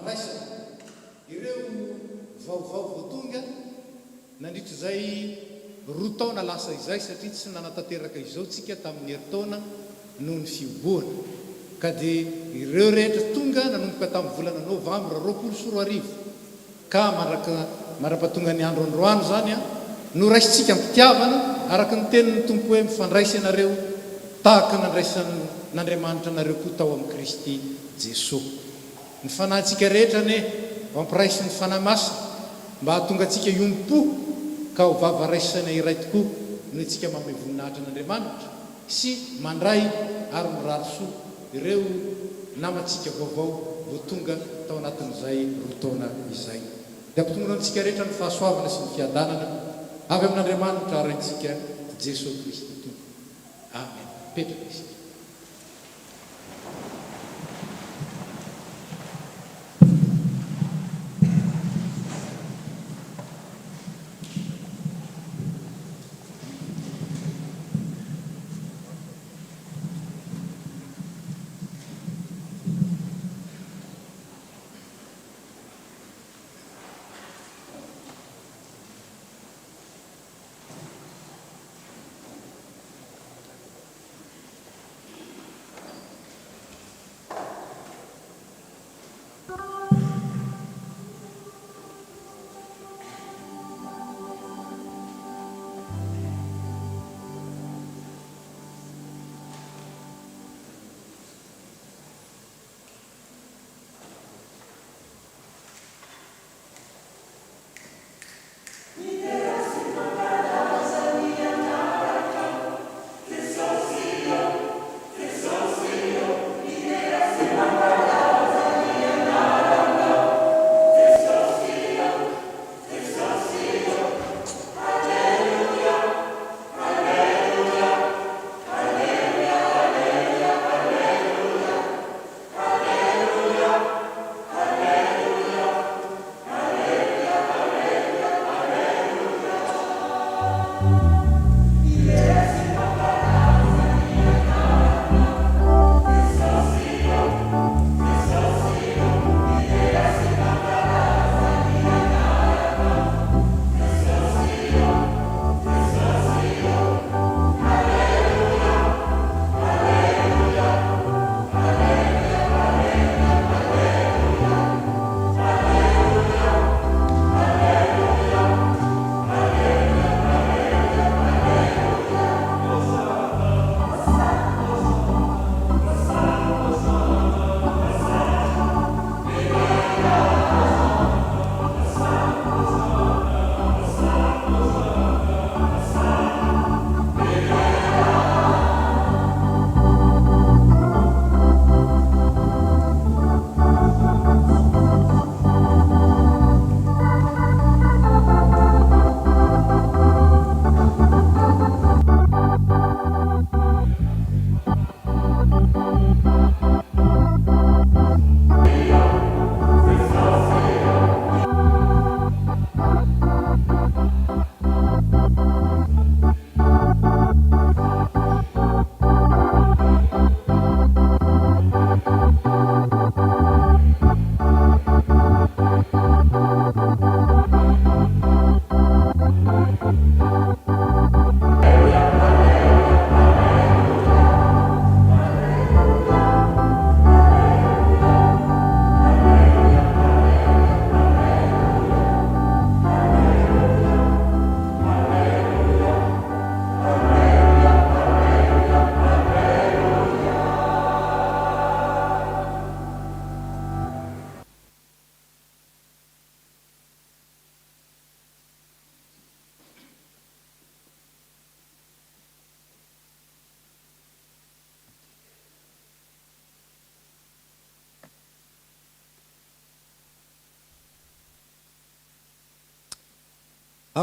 fandraisana ireo vaovao voatonga nandritra zay roa taona lasa izay satria tsy nanatanteraka izao tsika tamin'ny heritaona noho ny fioboana ka dia ireo rehetra tonga nanomboka tamin'ny volana novambra 24 ka marapatonga ny andro androano zany a no raisitsika mpitiavana araka ny tenin'ny tompo hoe mifandраisa ianareo tahaka nandraisan'Andriamanitra nareo koa tao amin'ny Kristy Jesosy. Ny fanahintsika rehetra ne mampiraisy ny fanahy masina mba hahatonga antsika iompo ka ho vavaraisana iray tokoa no itsika manome voninahitra an'Andriamanitra sy mandray ary mirary-soa ireo namantsika vaovao voatonga tao anatin'izay roa taona izay. Dia ampitongoana antsika rehetra ny fahasoavana sy ny fiadanana avy amin'Andriamanitra ary antsika Jesosy Kristy tompo. Amen. Petraka isika.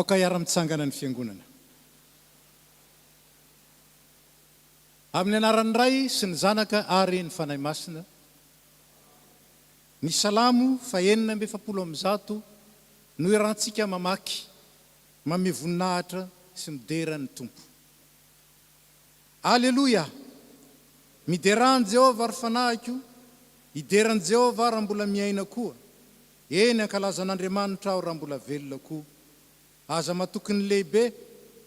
aoka hiara-mitsangana ny fiangonana. Amin'ny anaran'ny Ray sy ny Zanaka ary ny Fanahy Masina, ny salamo 470 no irantsika mamaky, mame voninahitra sy midera ny Tompo. Aleluia! Mideran Jehovah ary fanahiko, ideran Jehovah raha mbola miaina koa. eny ankalazan'Andriamanitra aho raha mbola velona koa. Aza matokony lehibe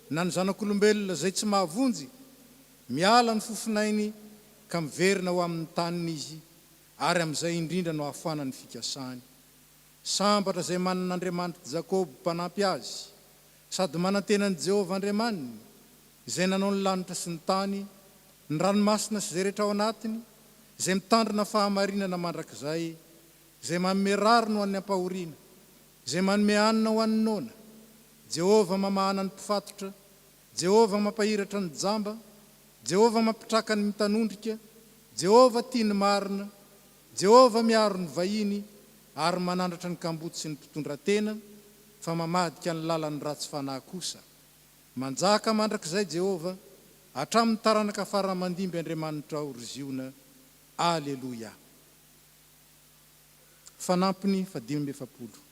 na ny zanak'olombelona zay tsy mahavonjy miala ny fofinainy ka miverina ho amin'ny taniny izy, ary amin'izay indrindra no ahafana ny fikasany. Sambatra zay manan'Andriamanitra Jakobo mpanampy azy, sady manantenan'i Jehovah Andriamaniny, izay nanao ny lanitra sy ny tany, ny ranomasina sy zay rehetra ao anatiny, izay mitandrina fahamarinana mandrakizay, izay manome rary no an'ny ampahoriana, izay manome hanina ho an'ny nona. Jehovah mamahana ny mpifatotra, Jehovah mampahiratra ny jamba, Jehovah mampitraka ny mitanondrika, Jehovah tia ny marina, Jehovah miaro ny vahiny, ary manandratra ny kamboty sy ny mpitondra-tena, fa mamadika ny lalan'ny ratsy fanahy kosa. Manjaka mandrakizay Jehovah, hatramin'ny taranaka farany mandimby Andriamanitra oriziona. Aleluia. Fanampiny 570.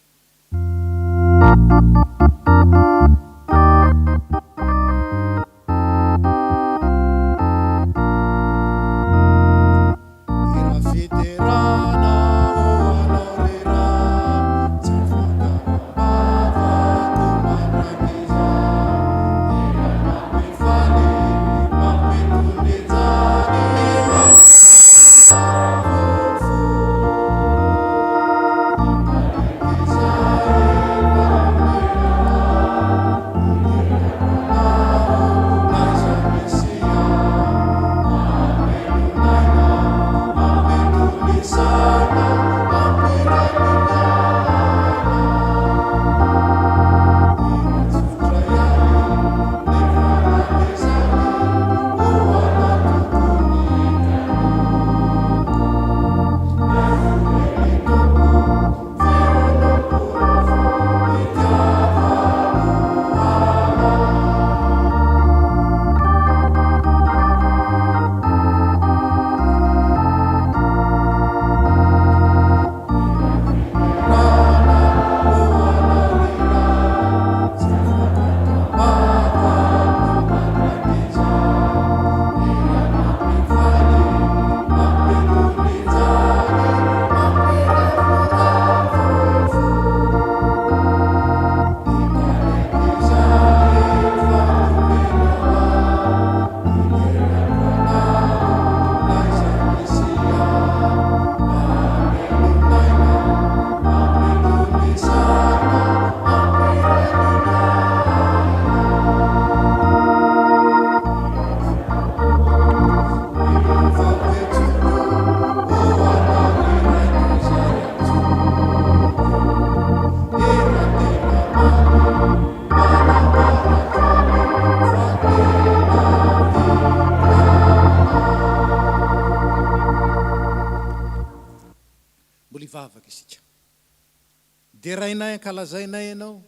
Dia rainay ankalazainay ianao,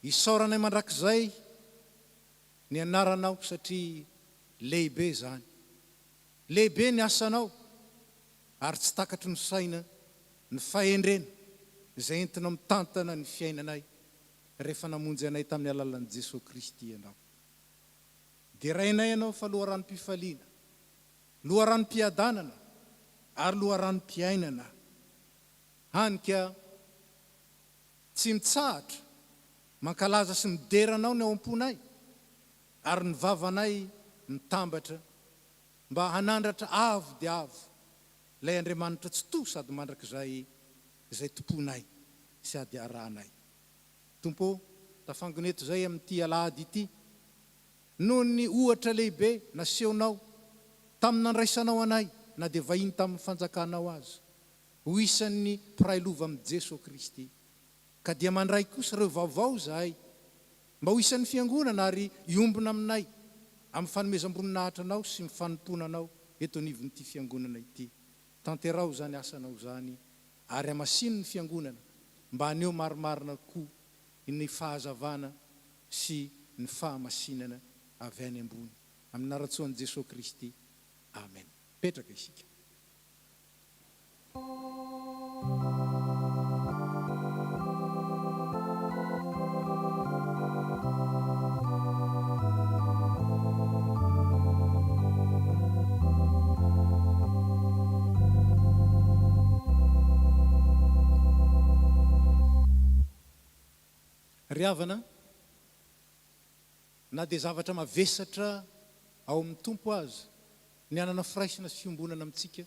isaoranay mandrakizay ny anaranao satria lehibe zany. Lehibe ny asanao, ary tsy takatry ny saina ny fahendrena izay entinao mitantana ny fiainanay rehefa namonjy anay tamin'ny alalan'i Jesosy Kristy ianao. Dia rainay ianao fa loharanom-pifaliana, loharanom-piadanana, ary loharanom-piainana. Hanika tsy mitsahatra mankalaza sy mideranao ny ao am-ponay, ary ny vavanay mitambatra mba hanandratra avo dia avo ilay Andriamanitra tsy to sady mandrakizay izay tomponay sy ady aranay. Tompo, tafangoneto zay amin'ity alahady ity, noho ny ohatra lehibe nasehonao tamin'ny nandraisanao anay, na dia vahiny tamin'ny fanjakanao azy, ho isan'ny mpiray lova amin'i Jesosy Kristy. Ka dia mandray kosa ireo vaovao zahay, mba ho isan'ny fiangonana ary iombona aminay amin'ny fanomezam-boninahitranao sy ny fanomponanao eto anivon'ity fiangonana ity. Tanterao zany asanao zany, ary amasino ny fiangonana mba haneo marimarina koa ny fahazavana sy ny fahamasinana avy any ambony. Amin'ny anaratsoan'i Jesosy Kristy. Amen. Petraka isika. ry havana na dia zavatra mavesatra ao amin'ny tompo azy ny anana firaisana sy fiombonana amintsika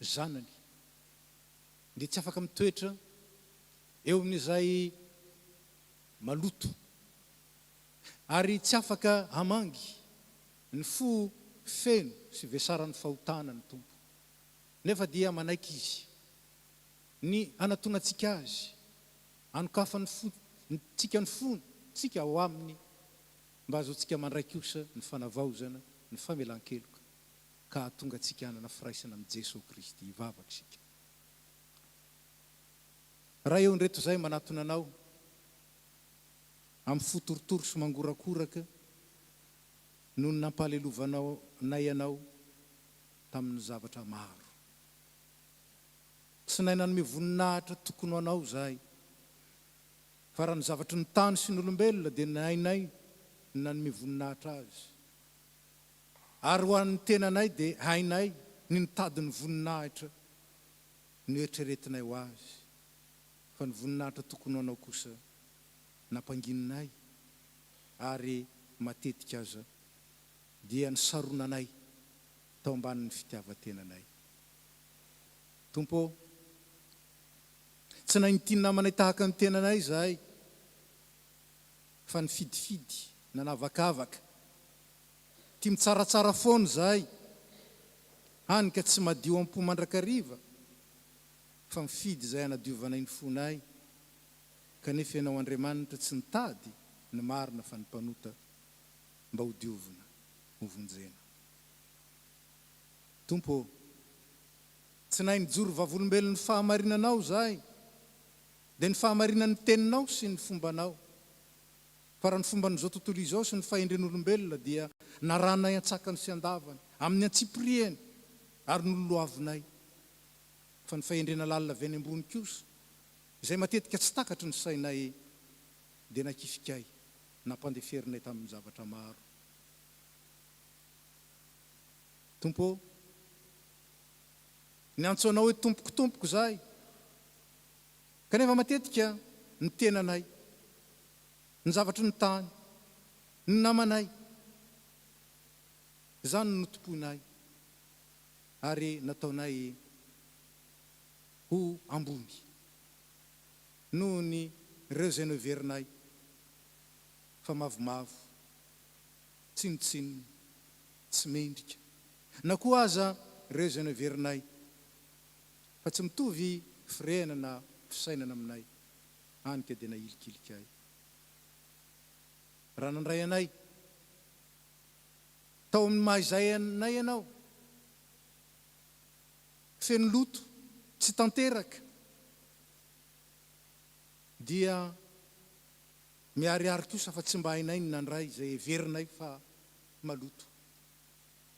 zanany dia tsy afaka mitoetra eo amin'izay maloto ary tsy afaka hamangy ny fo feno sy vesaran'ny fahotana ny tompo nefa dia manaiky izy ny anatonantsika azy anokafa tsika ny fony tsika ao aminy mba azoantsika mandraikosa ny fanavaozana ny famelan-keloka ka hatonga tsika hanana firaisana amin'ny Jesosy Kristy hivavaka isika. Raha eo ndreto zay manatona anao amin'ny fotorotoro sy mangorakoraka noho ny nampalelovanao nay anao tamin'ny zavatra maro. Tsy nay nanome voninahitra tokony ho anao zahay fa raha ny zavatra ny tany sy ny olombelona dia nainay nanome voninahitra azy ary ho an'ny tenanay dia hainay ny nitadiny voninahitra ny eritreretinay ho azy fa ny voninahitra tokony ho anao kosa nampangininay ary matetika aza dia ny saronanay tao ambanin'ny fitiavan-tenanay. Tompo, tsy naintiany namanay tahaka ny tenanay zahay fa ny fidifidy nanavakavaka tia mitsaratsara foana zahay hany ka tsy madio am-po mandrakariva fa mifidy zay hanadiovanay ny fonay kanefa ianao Andriamanitra tsy nitady ny marina fa ny mpanota mba ho diovina ho vonjena. Tompo, tsy nay nijoro vavolombelon'ny fahamarinanao zahay dia ny fahamarinan'ny teninao sy ny fombanao fa raha ny fomban'izao tontolo izao sy ny fahendren'olombelona dia naranay an-tsakany sy andavany amin'ny antsipiriany ary nololoavinay fa ny fahendrena lalina avy any ambony kosa izay matetika tsy takatry ny sainay dia nakifikay nampandeferinay tamin'ny zavatra maro. Tompo, ny antsoanao hoe tompoko zahay kanefa matetika ny tenanay ny zavatra ny tany ny namanay izany no notompoinay ary nataonay ho ambony noho ny ireo izay noverinay fa mavomavo tsinotsinona tsy mendrika na koa aza ireo izay noverinay fa tsy mitovy firena na fisainana aminay hany ka dia nahilikilika ay. Raha nandray anay tao amin'ny mahizay anay ianao feno loto tsy tanteraka dia miariary kosa fa tsy mba hainay ny nandray izay everinay fa maloto,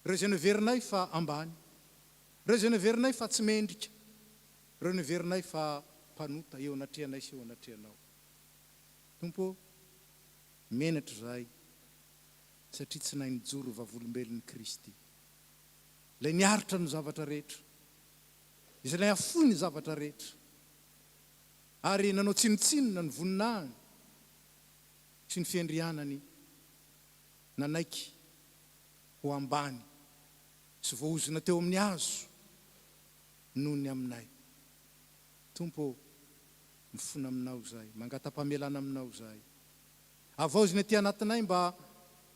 ireo izay noverinay fa ambany, ireo izay noverinay fa tsy mendrika, ireo noverinay fa mpanota eo anatrehanay sy eo anatrehanao. Tompo, menatra zahay satria tsy nay nijoro vavolombelon'ny Kristy ilay niaritra ny zavatra rehetra izay lay afoy ny zavatra rehetra ary nanao tsinotsinona ny voninahiny sy ny fiandrianany nanaiky ho ambany sy voahozona teo amin'ny hazo noho ny aminay. Tompo, mifona aminao zahay, mangata-pamelana aminao zahay. Avaozina aty anatinay mba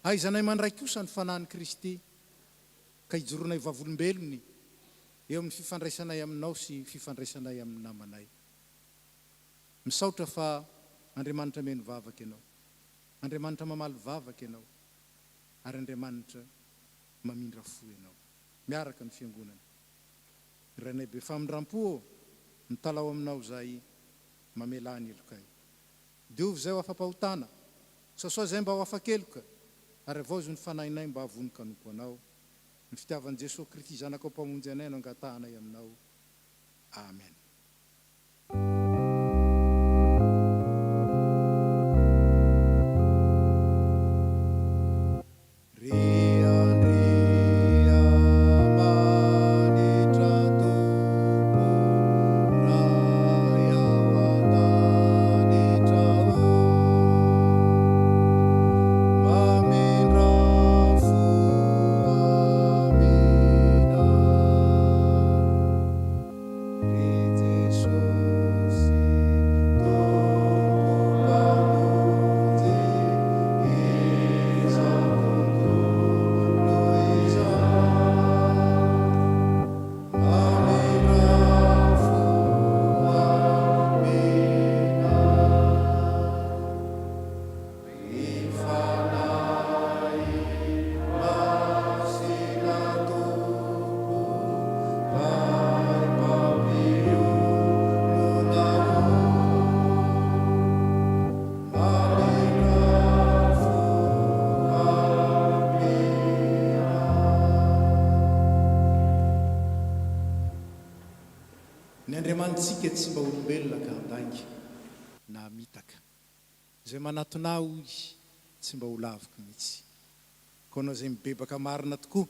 haizanay mandray kosa ny fanahin'i Kristy ka hijoronay vavolombelony eo amin'ny fifandraisanay aminao sy fifandraisanay amin'ny namanay. Misaotra fa Andriamanitra meno vavaka ianao, Andriamanitra mamaly vavaka ianao ary Andriamanitra mamindra fo ianao miaraka ny fiangonana. Iranay be famindram-po mitalao aminao zahay mamela ny elokay. Diovy zay ho afa-pahotana, sasoa zay mba ho afa-keloka ary avaozy ny fanahinay mba havonoka noko anao. Ny fitiavan'i Jesosy Kristy zanakao mpamonjy anay no angatahanay aminao. Amen. mantsika tsy mba olombelona ka andangy na mitaka zay manatonao izy tsy mba holaviko mihitsy ko anao zay mibebaka marina tokoa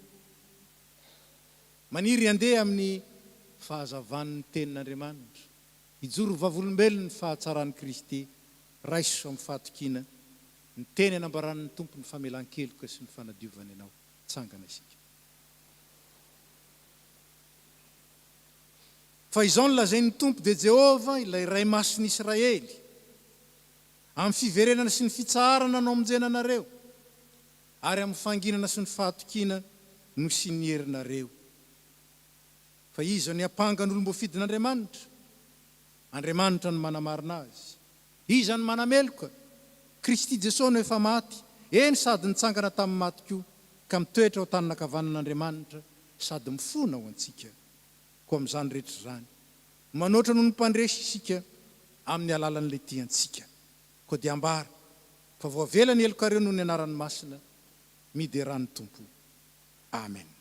maniry andeha amin'ny fahazavan'ny tenin'Andriamanitra hijoro vavolombelona ny fahatsarany Kristy raiso amin'ny fahatokina ny teny anambaran'ny tompo ny famelan-keloka sy ny fanadiovana ianao tsangana isika fa izao no lazain'ny tompo de Jehova ilay ray mason'ny Israely amin'ny fiverenana sy ny fitsarana no amonjena anareo ary amin'ny fanginana sy ny fahatokina no siniherinareo fa izy ny apangan'olombo fidin'Andriamanitra Andriamanitra no manamarina azy izy ny manameloka Kristy Jesosy no efa maty eny sady nitsangana tamin'ny maty koa ka mitoetra ao tananakavanan'Andriamanitra sady mifona ho antsika ko amin'izany rehetra zany manoatra noho ny mpandresy isika amin'ny alalan'ilay tiantsika ko dia ambara fa voavela ny elokareo noho ny anaran'ny masina mideran'ny tompo amen.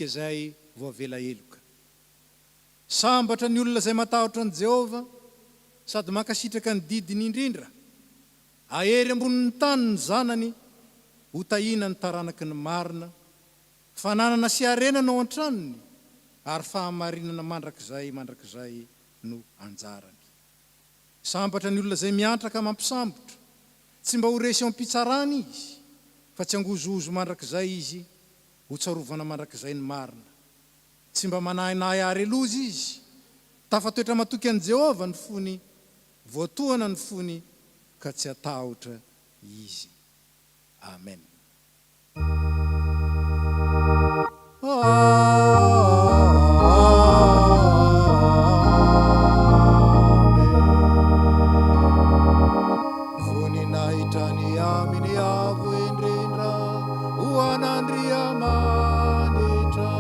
Zay voavela eloka sambatra ny olona zay matahotra an Jehova sady makasitraka ny didiny indrindra ahery ambonin'ny tany ny zanany ho tahina ny taranaky ny marina fananana sy arenana ao an-tranony ary fahamarinana mandrakizay no anjarany sambatra ny olona zay miantraka mampisambotra tsy mba ho resy ao am-pitsarana izy fa tsy angozozo mandrakizay izy ho tsarovana mandrakizay ny marina tsy mba manahinay ary lozy izy tafatoetra matoky an Jehova ny fony voatohana ny fony ka tsy atahotra izy amen. Voninahitany aminy avo indrindra ho anandria manitra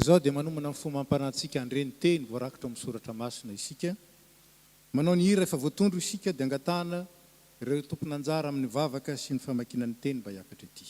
Izao dia manomana amin'ny fomba amparantsika andreny teny voarakitra amin'ny soratra masina isika. Manao ny hira efa voatondro isika dia angatahana ireo tompon'anjara amin'ny vavaka sy ny famakinan'ny teny mba hiakatra ety.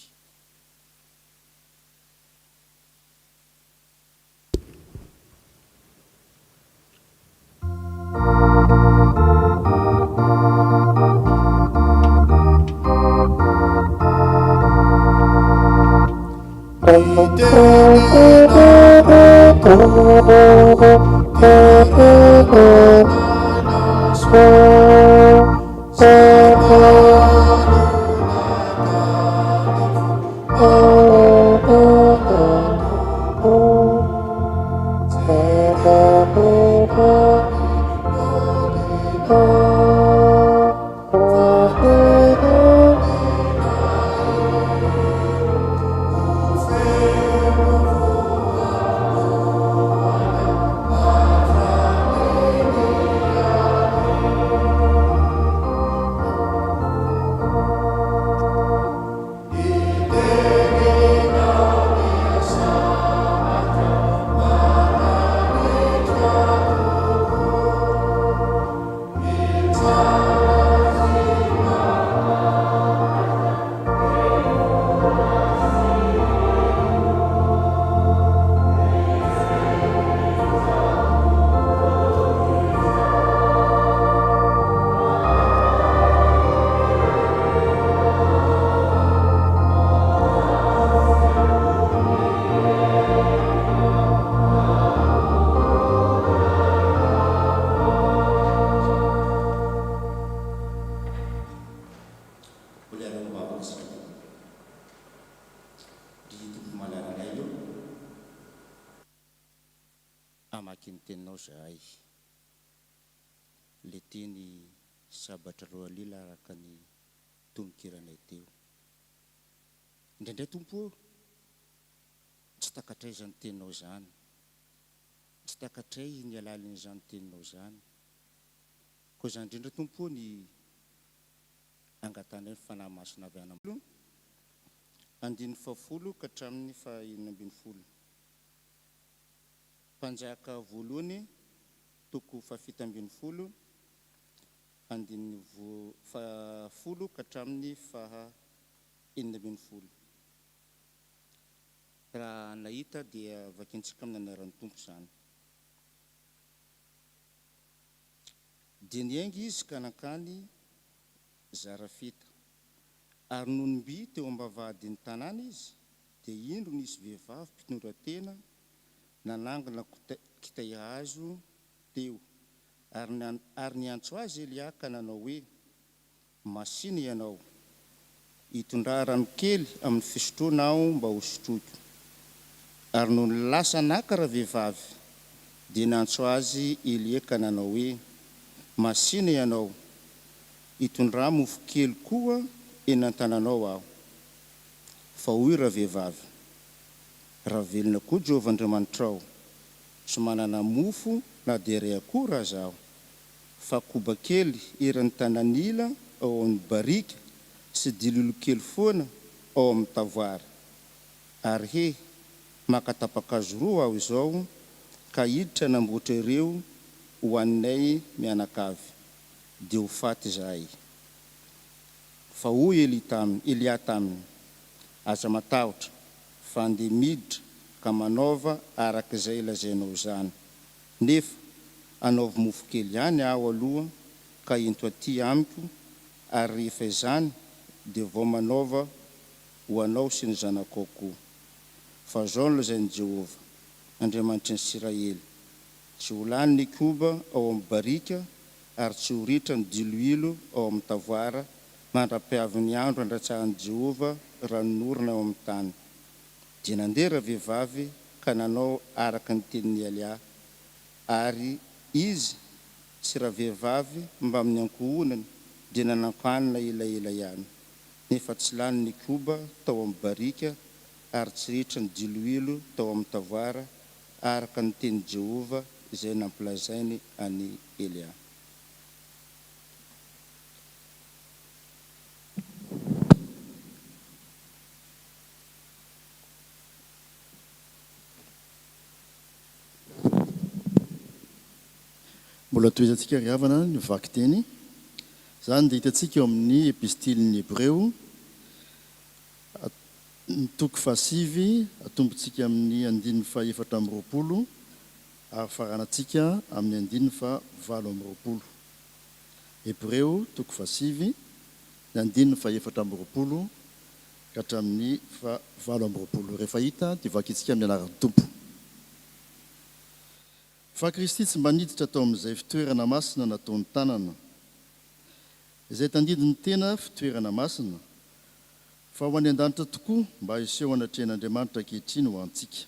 Amaky ny teninao zahay. Le teny sabatra roa lila araka ny tonokiranay teo. Indraindray tompo, tsy takatray izany teninao izany. Tsy takatray ny alalin'izany teninao izany. Koa izany indrindra tompo ny angatanay ny fanahy masina avy any amin'ny 110 ka hatramin'ny 190. Mpanjaka voalohany toko 770, 110 ka hatramin'ny 190. Raha nahita dia vakintsika amin'ny anaran'ny tompo izany. Dia niaingy izy ka nankany Zarafita. Ary nonomby teo ambavahadin'ny tanàna izy, dia indro nisy vehivavy mpitondran-tena nanangona kitay hazo teo. Ary niantso azy Eliaka nanao hoe, masina ianao, hitondra rano kely amin'ny fisotroana aho mba ho sotroiko. Ary no nilasa nakara vehivavy, dia niantso azy Eliaka nanao hoe, masina ianao, hitondra mofo kely koa eny an-tananao aho. Fa hoy raha vehivavy, raha velona koa Jehovahandriamanitra ao, tsy manana mofo na dia ray akory raha zaho, fa koba kely eran'ny tanan'ila ao amin'ny barika sy dilolo kely foana ao amin'ny tavoara. Ary he, makatapakazo roa aho izao, ka hiditra namboatra ireo ho annay mianakavy, dia ho faty zahay. Fa hoy Elia taminy, aza matahotra, fa andeha miditra ka manaova arak'izay lazainao zany. Nefa anaovy mofo kely ihany aho aloha, ka ento aty amiko, ary rehefa izany dia vao manaova ho anao sy ny zanakao koa. Fa zao no lazain'i Jehova, Andriamanitry ny Israely, tsy ho lany ny koba ao amin'ny barika, ary tsy ho ritra ny diloilo ao amin'ny tavoara, mandra-piavy ny andro andratsahan'i Jehova raha norina ao amin'ny tany. Dia nandeha raha vehivavy ka nanao araka ny tenin'ny Elia, ary izy sy raha vehivavy mba amin'ny ankohonany dia nanankanina elaela ihany. Nefa tsy lany ny koba tao amin'ny barika, ary tsy ritra ny diloilo tao amin'ny tavoara, araka ny tenin'i Jehova izay nampilazainy any Elia. Mbola toizantsika ry havana ny vaky teny. Zany dia hitantsika eo amin'ny epistilin'ny Hebreo, ny toko fahasivy, atombontsika amin'ny 420, ary faranantsika amin'ny 420. Hebreo toko fahasivy, ny 420 ka hatramin'ny 420. Rehefa hita dia vakitsika amin'ny anaran'ny tompo. Fa Kristy tsy mba niditra tao amin'izay fitoerana masina nataony tanana, izay tandidiny tena fitoerana masina, fa ho any an-danitra tokoa mba hiseho anatrehan'Andriamanitra ankehitriny ho antsika.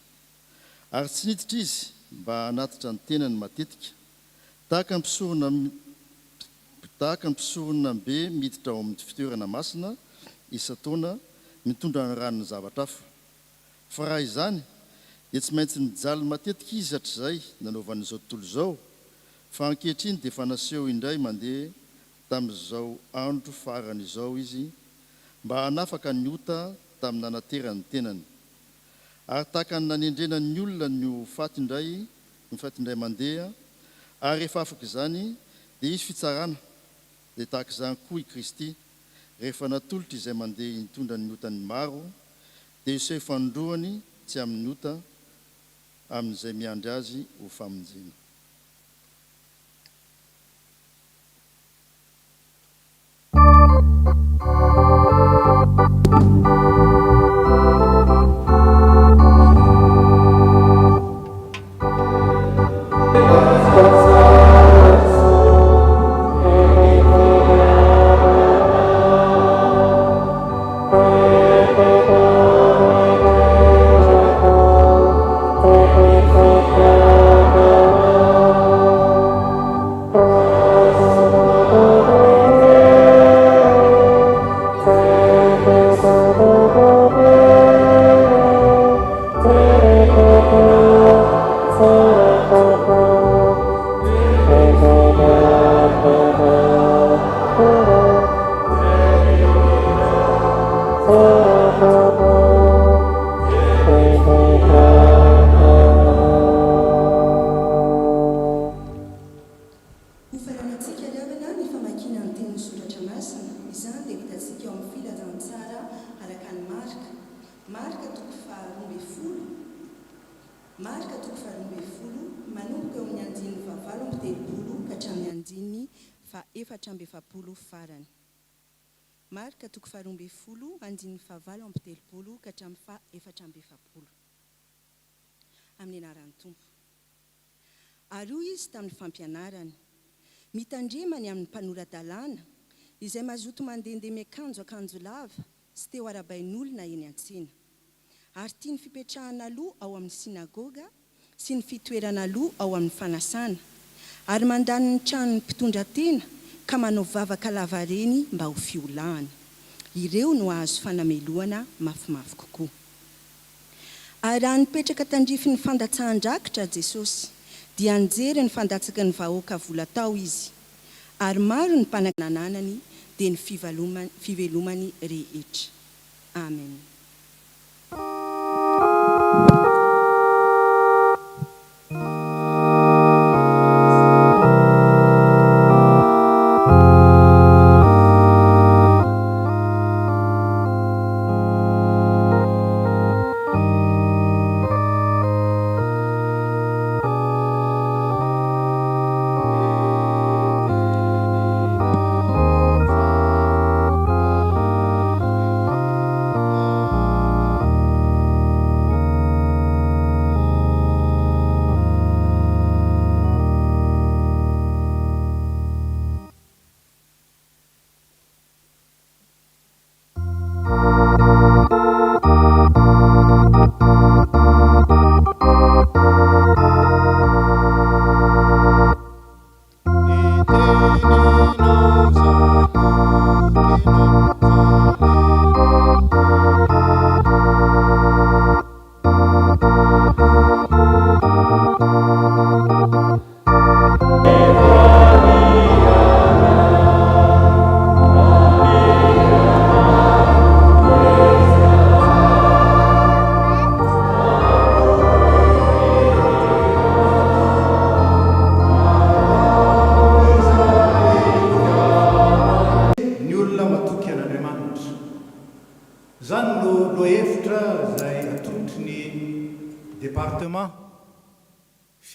Ary tsy niditra izy mba hanatitra ny tenany matetika, tahaka ny mpisorona be miditra ao amin'ny fitoerana masina isan-taona mitondra ny ranony zavatra hafa. Fa raha izany dia tsy maintsy nijaly matetika izy hatr'izay nanaovan'izao tontolo izao, fa ankehitriny dia efa naseho indray mandeha tamin'izao andro farany izao izy, mba hanafaka ny ota tamin'ny nanaterany tenany. Ary tahaka ny nanendrenany olona ny faty indray mandeha, ary rehefa afaka izany dia izy fitsarana, dia tahaka izany koa i Kristy, rehefa natolotra izay mandeha hitondra ny otany maro, dia iseho fanondroany tsy amin'ny ota, amin'izay miandry azy ho famonjena. Marka toko faharoamby folo, andininy fahavalo amby telopolo ka hatramin'ny fahaefatra amby efapolo. Amin'ny anaran'ny Tompo. Aroa izy tamin'ny fampianarany, mitandremany amin'ny mpanorandalàna, izay mazoto mandehandeha miakanjo akanjo lava, sy teo arabain'olona eny an-tsena. Ary tia ny fipetrahana loha ao amin'ny sinagoga, sy ny fitoerana loha ao amin'ny fanasana, ary mandany ny tranony mpitondra tena, ka manao vavaka lavareny mba ho fiolahany. Ireo no azo fanameloana mafimafy kokoa. Ary raha nipetraka tandrify ny fandatsahan-drakitra Jesosy, dia nijery ny fandatsaky ny vahoaka vola tao izy, ary maro ny mpanananany dia ny fivelomany rehetra. Amen.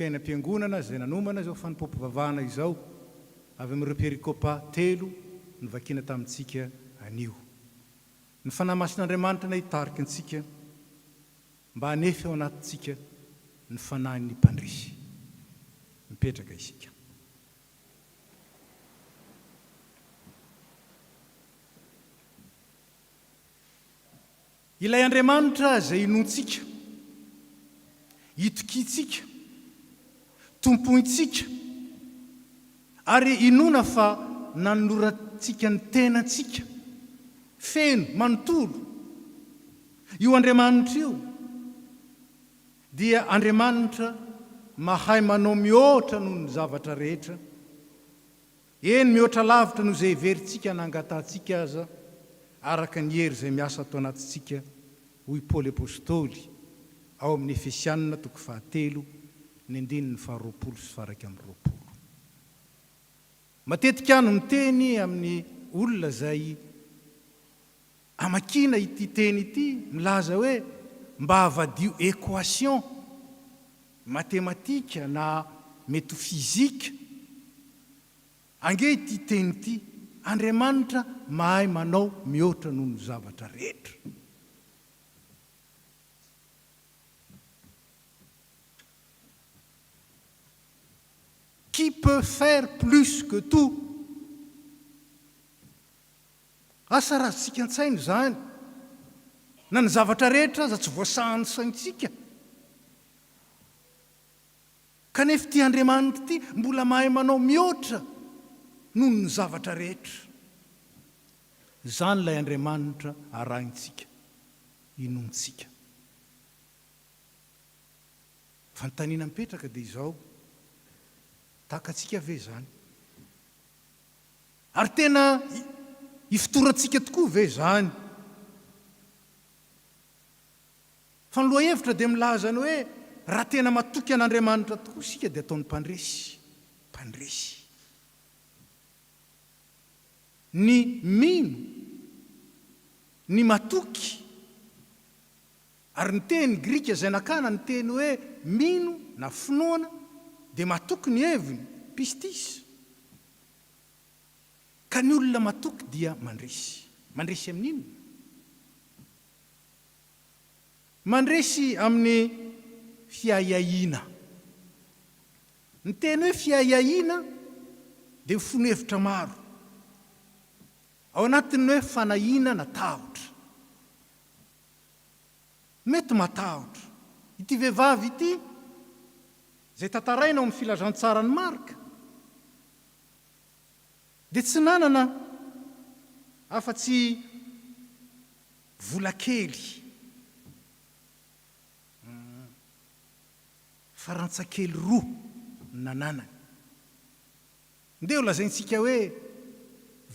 Fiainam-piangonana zay nanomana zao Fanompoam-Pivavahana izao avy amin'ireo perikopa 3 novakina tamintsika anio. Ny fanahy masin'Andriamanitra na hitarika antsika mba hanefa ao anatintsika ny fanahin'ny mpandresy. Mipetraka isika. Ilay Andriamanitra zay inontsika, itokitsika, tompointsika, ary inona fa nanolorantsika ny tenantsika, feno, manontolo. Io Andriamanitra io dia Andriamanitra mahay manao mihoatra noho ny zavatra rehetra. Eny mihoatra lavitra noho izay heverintsika nangatantsika aza, araka ny hery izay miasa atao anatintsika, hoy Paoly apôstôly ao amin'ny Efesianina 3:9-20. Matetika ano miteny amin'ny olona zay amakina ity teny ity, milaza hoe mba havadio équation matematika na mety fizika. Ange ity teny ity, Andriamanitra mahay manao mihoatra noho ny zavatra rehetra. Qui peut faire plus que tout? Asa raha tsika an-tsaino zany, na ny zavatra rehetra aza tsy voasahan'ny saintsika. Kanefa ity Andriamanitra ity mbola mahay manao mihoatra noho ny zavatra rehetra. Zany lay Andriamanitra arahintsika, inontsika. Fanontaniana mipetraka dia izao, takatsika ve zany? Ary tena ifotorantsika tokoa ve zany? Fa ny loha hevitra dia milaza ny hoe raha tena matoky an'Andriamanitra tokoa sika dia ataony mpandresy. Ny mino, ny matoky, ary ny teny grika zay nakana ny teny hoe mino na finoana dia matoky ny heviny, pistis. Ka ny olona matoky dia mandresy. Mandresy amin'inona? Mandresy amin'ny fiahiahina. Ny teny hoe fiahiahina dia fono-hevitra maro. Ao anatiny hoe fanahina na tahotra. Mety matahotra. Ity vehivavy ity, zay tantaraina ao amin'ny filazantsara ny Marka, dia tsy nanana afa-tsy vola kely farantsakely 2 nananany ndia ho lazaintsika hoe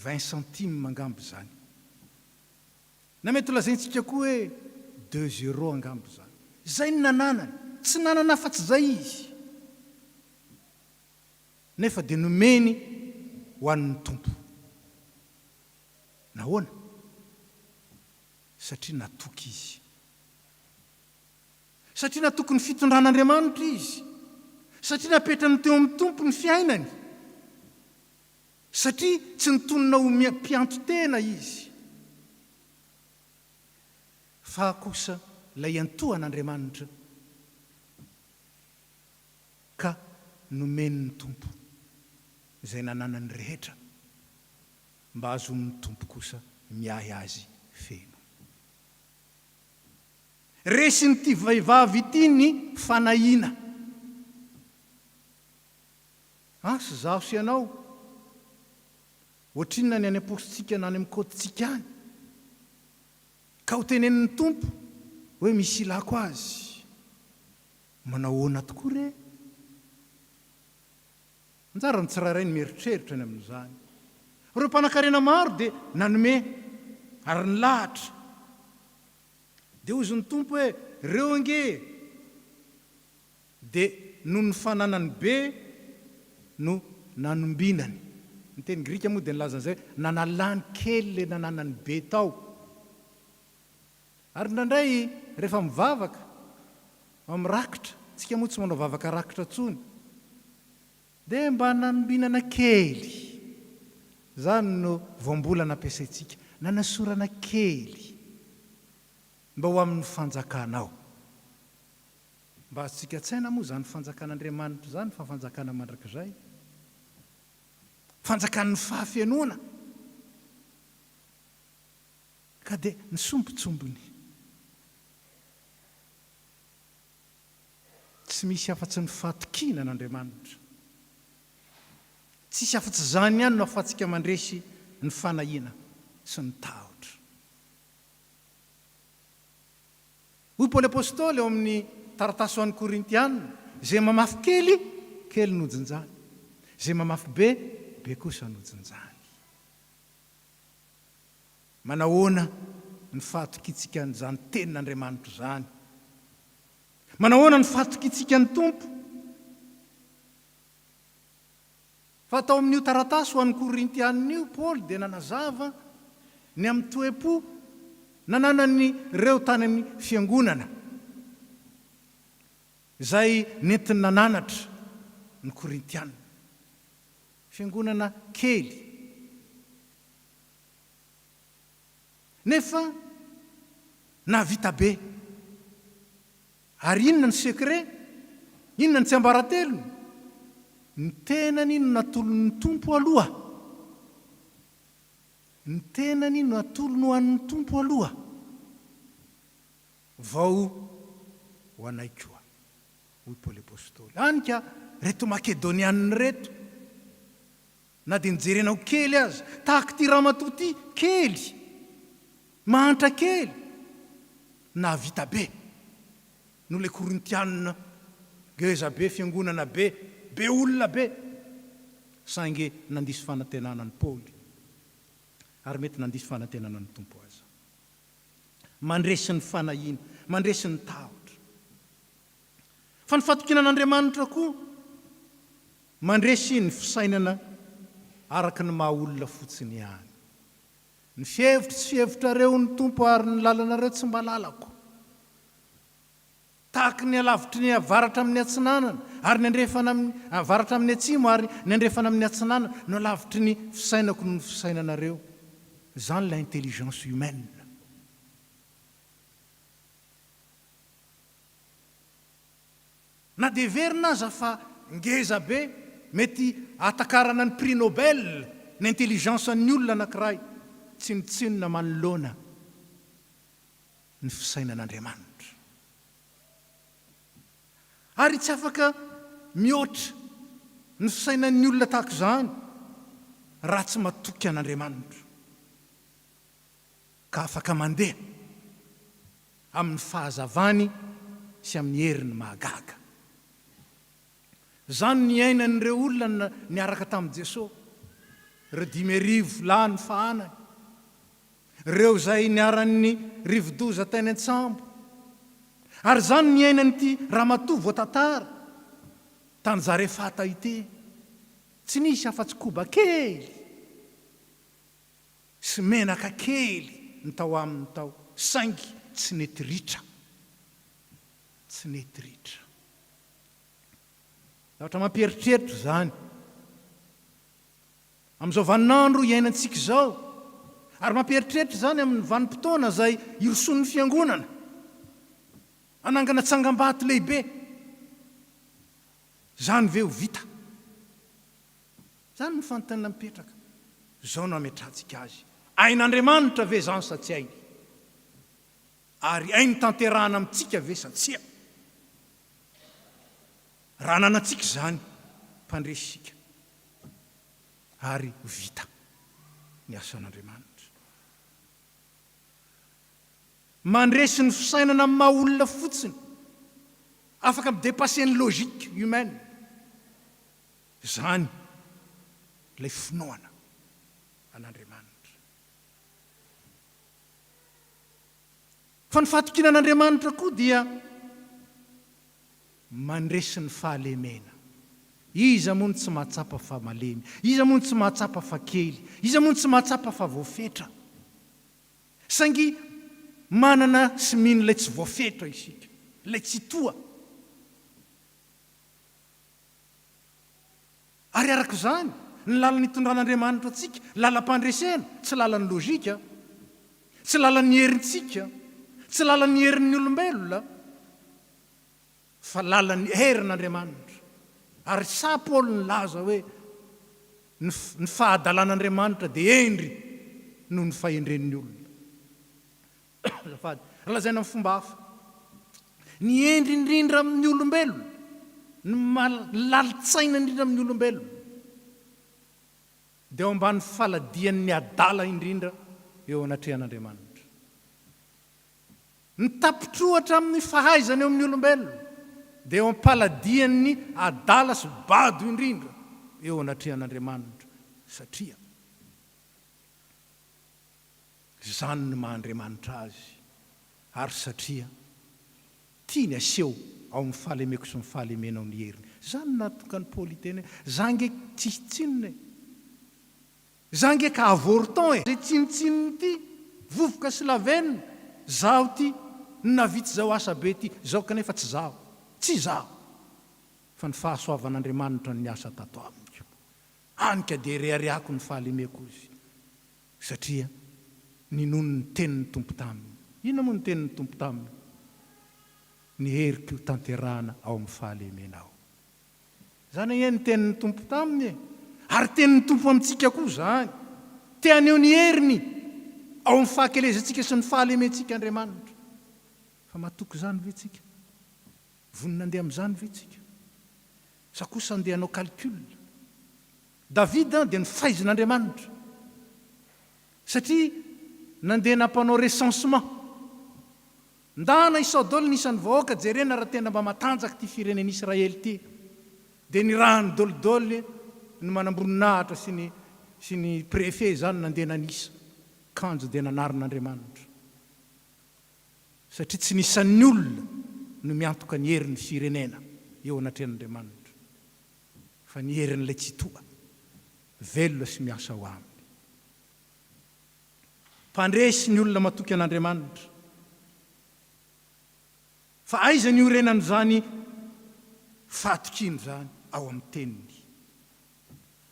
20 centime mangambo zany na mety ho lazaintsika koa hoe 2 € angambo zany zay ny nananany tsy nanana afa-tsy zay izy nefa dia nomeny ho an'ny tompo nahoana satria natoky izy satria natoky ny fitondran'Andriamanitra izy satria napetrany teo amin'ny tompo ny fiainany satria tsy nitonona ho mpianto tena izy fa kosa lay antohan'Andriamanitra ka nomeny ny tompo izay nananany rehetra mba azon'ny tompo kosa miahy azy feno resin'ity vehivavy ity ny fanahiana sy zaho sy ianao ohatrinona ny any am-positsika na any amin'ny koditsika any ka ho tenenin'ny tompo hoe misy ilako azy manao ahoana tokoa re anjara ny tsirairay ny mieritreritra ny amin'izany reo mpanan-karena maro dia nanome ary ny lahatra dia ozy ny tompo hoe reo ange dia noho ny fananany be no nanombinany ny teny grika moa dia nilazan'izay nanalany kely le nananany be tao ary ndraindray rehefa mivavakaami'rakitra tsika moa tsy manao vavaka rakitra tsony dia mba nanombinana kely zany no voambola nampiasaintsika nanasorana kely mba ho amin'ny fanjakanao mba azontsika tsaina moa zany fanjakan'Andriamanitra zany fa fanjakana mandrakizay fanjakan'ny fahafianoana ka dia ny sombotsombony tsy misy afa-tsy ny fahatokiana n'Andriamanitra tsisy afa-tsy zany ihany no afatsika mandresy ny fanahiana sy ny tahotra hoy Paoly apôstôly eo amin'ny taratasy ho an'ny Korintianina zay mamafy kely kely nojinjany zay mamafy be be kosa nojinjany manahoana ny fahatokitsika n'izany tenin'Andriamanitra zany manahoana ny fahatokitsika ny tompo fa tao amin'io taratasy ho an'ny Korintianina io Paoly dia nanazava ny amin'ny toe-po nananany reo tany amin'ny fiangonana izay nentiny nananatra ny Korintianina fiangonana kely nefa navita be ary inona ny sekret inona ny tsy ambaratelony ny tenany no natolon'ny tompo aloha ny tenany no atolono ho an'ny tompo aloha vao ho anay koa hoy Paoly apôstôly anika reto makedonianina reto na dia nijerenao kely azy tahaka ty ramatoa ty kely mahantra kely na vita be no le Korintianina geza be fiangonana be be olona be sainge nandisy fanantenana ny Paoly ary mety nandisy fanantenana ny tompo azy mandresy ny fanahiana mandresy ny tahotra fa ny fatokinan'Andriamanitra koa mandresy ny fisainana araka ny maha olona fotsiny ihany ny fihevitra tsy fihevitrareo ny tompo ary ny lalanareo tsy mba lalako tahaka ny alavitry ny avaratra amin'ny atsinanana ary ny andrefana avaratra amin'ny atsimo ary ny andrefana amin'ny atsinanana no alavitry ny fisainako no ny fisainanareo zany la intelligence humaine na dia verina aza fa ngeza be mety atakarana ny prix Nobel ny intelligence ny olona anankiray tsy nitsinona manoloana ny fisainan'Andriamanitra ary tsy afaka mihoatra ny fisainan'ny olona tahaka izany raha tsy matoky an'Andriamanitra ka afaka mandeha amin'ny fahazavany sy amin'ny heriny mahagaga. Zany ny ainan'ireo olona niaraka tamin'i Jesosy, ireo 5,000 lahy ny fahanany, ireo zay niaran'ny rivodoza teny an-tsambo. Ary zany ny ainan'ity ramatoa voatantara tany Zarefata ity. Tsy nisy afa-tsy koba kely sy menaka kely ny tao aminy tao, saingy tsy nety ritra. Tsy nety ritra. Ohatra mampieritreritra zany amin'izao vaninandro iainantsika izao, ary mampieritreritra zany amin'ny vanim-potoana zay iroson'ny fiangonana, anangana tsangam-baty lehibe. Zany ve ho vita? Zany ny fanontaniana mipetraka. Zao no ametrahantsika azy. Ain'Andriamanitra ve zany sa tsy ainy? Ary ainy tanterahana amintsika ve sa tsia? Raha nanantsika zany, mpandresika ary vita ny asan'Andriamanitra. Mandresy ny fisainana amin'ny maha olona fotsiny, afaka midépasser ny logique humaine. Zany ilay finoana an'Andriamanitra. Fa ny fatokinan'Andriamanitra koa dia mandresy ny fahalemena. Iza moa ny tsy mahatsapa fa malemy, iza moa ny tsy mahatsapa fa kely, iza moa ny tsy mahatsapa fa voafetra. Saingy manana sy mino ilay tsy voafetra isika, ilay tsy toa. Ary araka zany, ny lalan'ny itondran'Andriamanitra antsika, lalam-pandresena, tsy lalan'ny logika, tsy lalan'ny herintsika, tsy lalan'ny herin'ny olombelona, fa lalan'ny herin'Andriamanitra. Ary sa Paoly nilaza hoe ny fahadalan'Andriamanitra dia endry noho ny fahendren'ny olona. Lazaina amin'ny fomba hafa. Ny endry indrindra amin'ny olombelona, ny lalitsaina indrindra amin'ny olombelona, dia ao ambany faladian'ny adala indrindra eo anatrehan'Andriamanitra. Ny tapitrohatra amin'ny fahaizana eo amin'ny olombelona, dia eo am-paladian'ny adala sy bado indrindra eo anatrehan'Andriamanitra. Satria zany ny maha-Andriamanitra azy, ary satria tiany aseho ao amin'ny fahalemeko sy ny fahalemena ao ny heriny. Zany natokany Paoly teny hoe zange tsitsinona, zange ka avorton zay tsinitsininy ity, vovoka sy lavenina, zaho ty navitsy zao asa be ty, zao kanefa tsy zaho. Tsy zaho, fa ny fahasoavan'Andriamanitra ny asa tato amiko. Anika dia rehareako ny fahalemeko izy, satria ninono ny tenin'ny tompo taminy. Inona moa ny tenin'ny tompo taminy? Ny heriko tanterahana ao amin'ny fahalemena ao. Zany hoe ny tenin'ny tompo taminy, ary tenin'ny tompo amintsika koa zany. Te aneo ny heriny ao amin'ny fahakelezantsika sy ny fahalementsika Andriamanitra. Fa matoky zany ve tsika? Vonina andeha amin'izany ve tsika? Sa kosa andeha hanao calcul. David dia ny fahaizan'Andriamanitra, satria nandeha nampanao recensement. Ndana i Saodoly nisan'ny vahoaka, jerena raha tena mba matanjaka ty firenen'Israely ity. Dia ny rahany dolidoly ny manamboninahitra sy ny préfet zany nandeha nanisa kanjo dia nanarin'Andriamanitra. Satria tsy nisan'ny olona no miantoka ny herin'ny firenena eo anatrehan'Andriamanitra, fa ny herin'ilay tsy toa, velona sy miasa ho aminy. Mpandresy ny olona matoky an'Andriamanitra. Fa aiza ny orenany zany fahatokiny zany? Ao amin'ny teniny.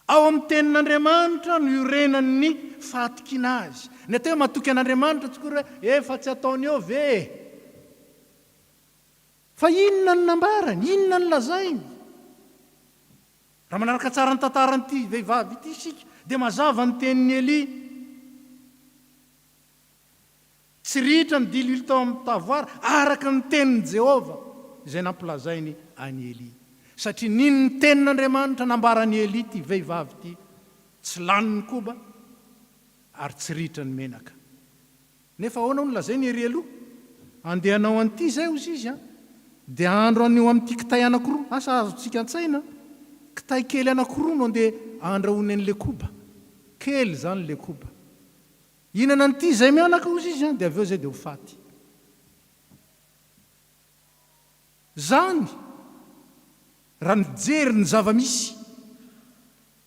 Ao amin'ny tenin'Andriamanitra no iorenan'ny fahatokiana azy. Ny atao matoky an'Andriamanitra tsikory hoe efa tsy ataony eo ve? Fa inona ny nambarany? Inona ny lazainy? Raha manaraka tsara ny tantaran'ity vehivavy ity isika, dia mazava ny tenin'ny Eli. Tsy ritra ny dilily tao amin'ny tavoara, araka ny tenin'i Jehova izay nampilazainy any Eli. Satria niny ny tenin'Andriamanitra nambarany Eli ty vehivavy ty, tsy laniny koba ary tsy ritra ny menaka nefa ahoana no lazay ny ery aloha andehanao an'ity zay ozy izy a dia andro an'io amin'ity kitay anankiroa asa azotsika an-tsaina kitay kely anankiroa no andeha andrahony an'le koba kely zany le koba inana n'ity zay mianaka ozy izy a dia aveo zay dia ho faty zany raha nijery ny zava-misy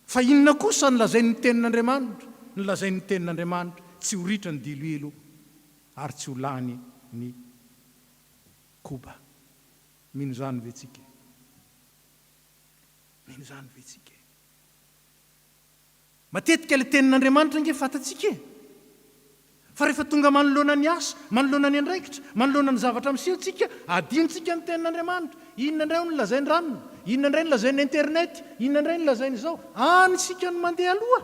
fa inona kosa ny lazay ny tenin'Andriamanitra ny lazay ny tenin'Andriamanitra tsy ho ritra ny diloilo ary tsy ho lany ny koba mino zany vetsika mino zany vetsika matetika le tenin'Andriamanitra nge fatatsika fa rehefa tonga manoloana ny asa manoloana ny andraikitra manoloana ny zavatra misehontsika adinontsika ny tenin'Andriamanitra inona indray no lazay ny ranona inona indray no lazay ny internet inona indray no lazay ny zao anysika no mandeha aloha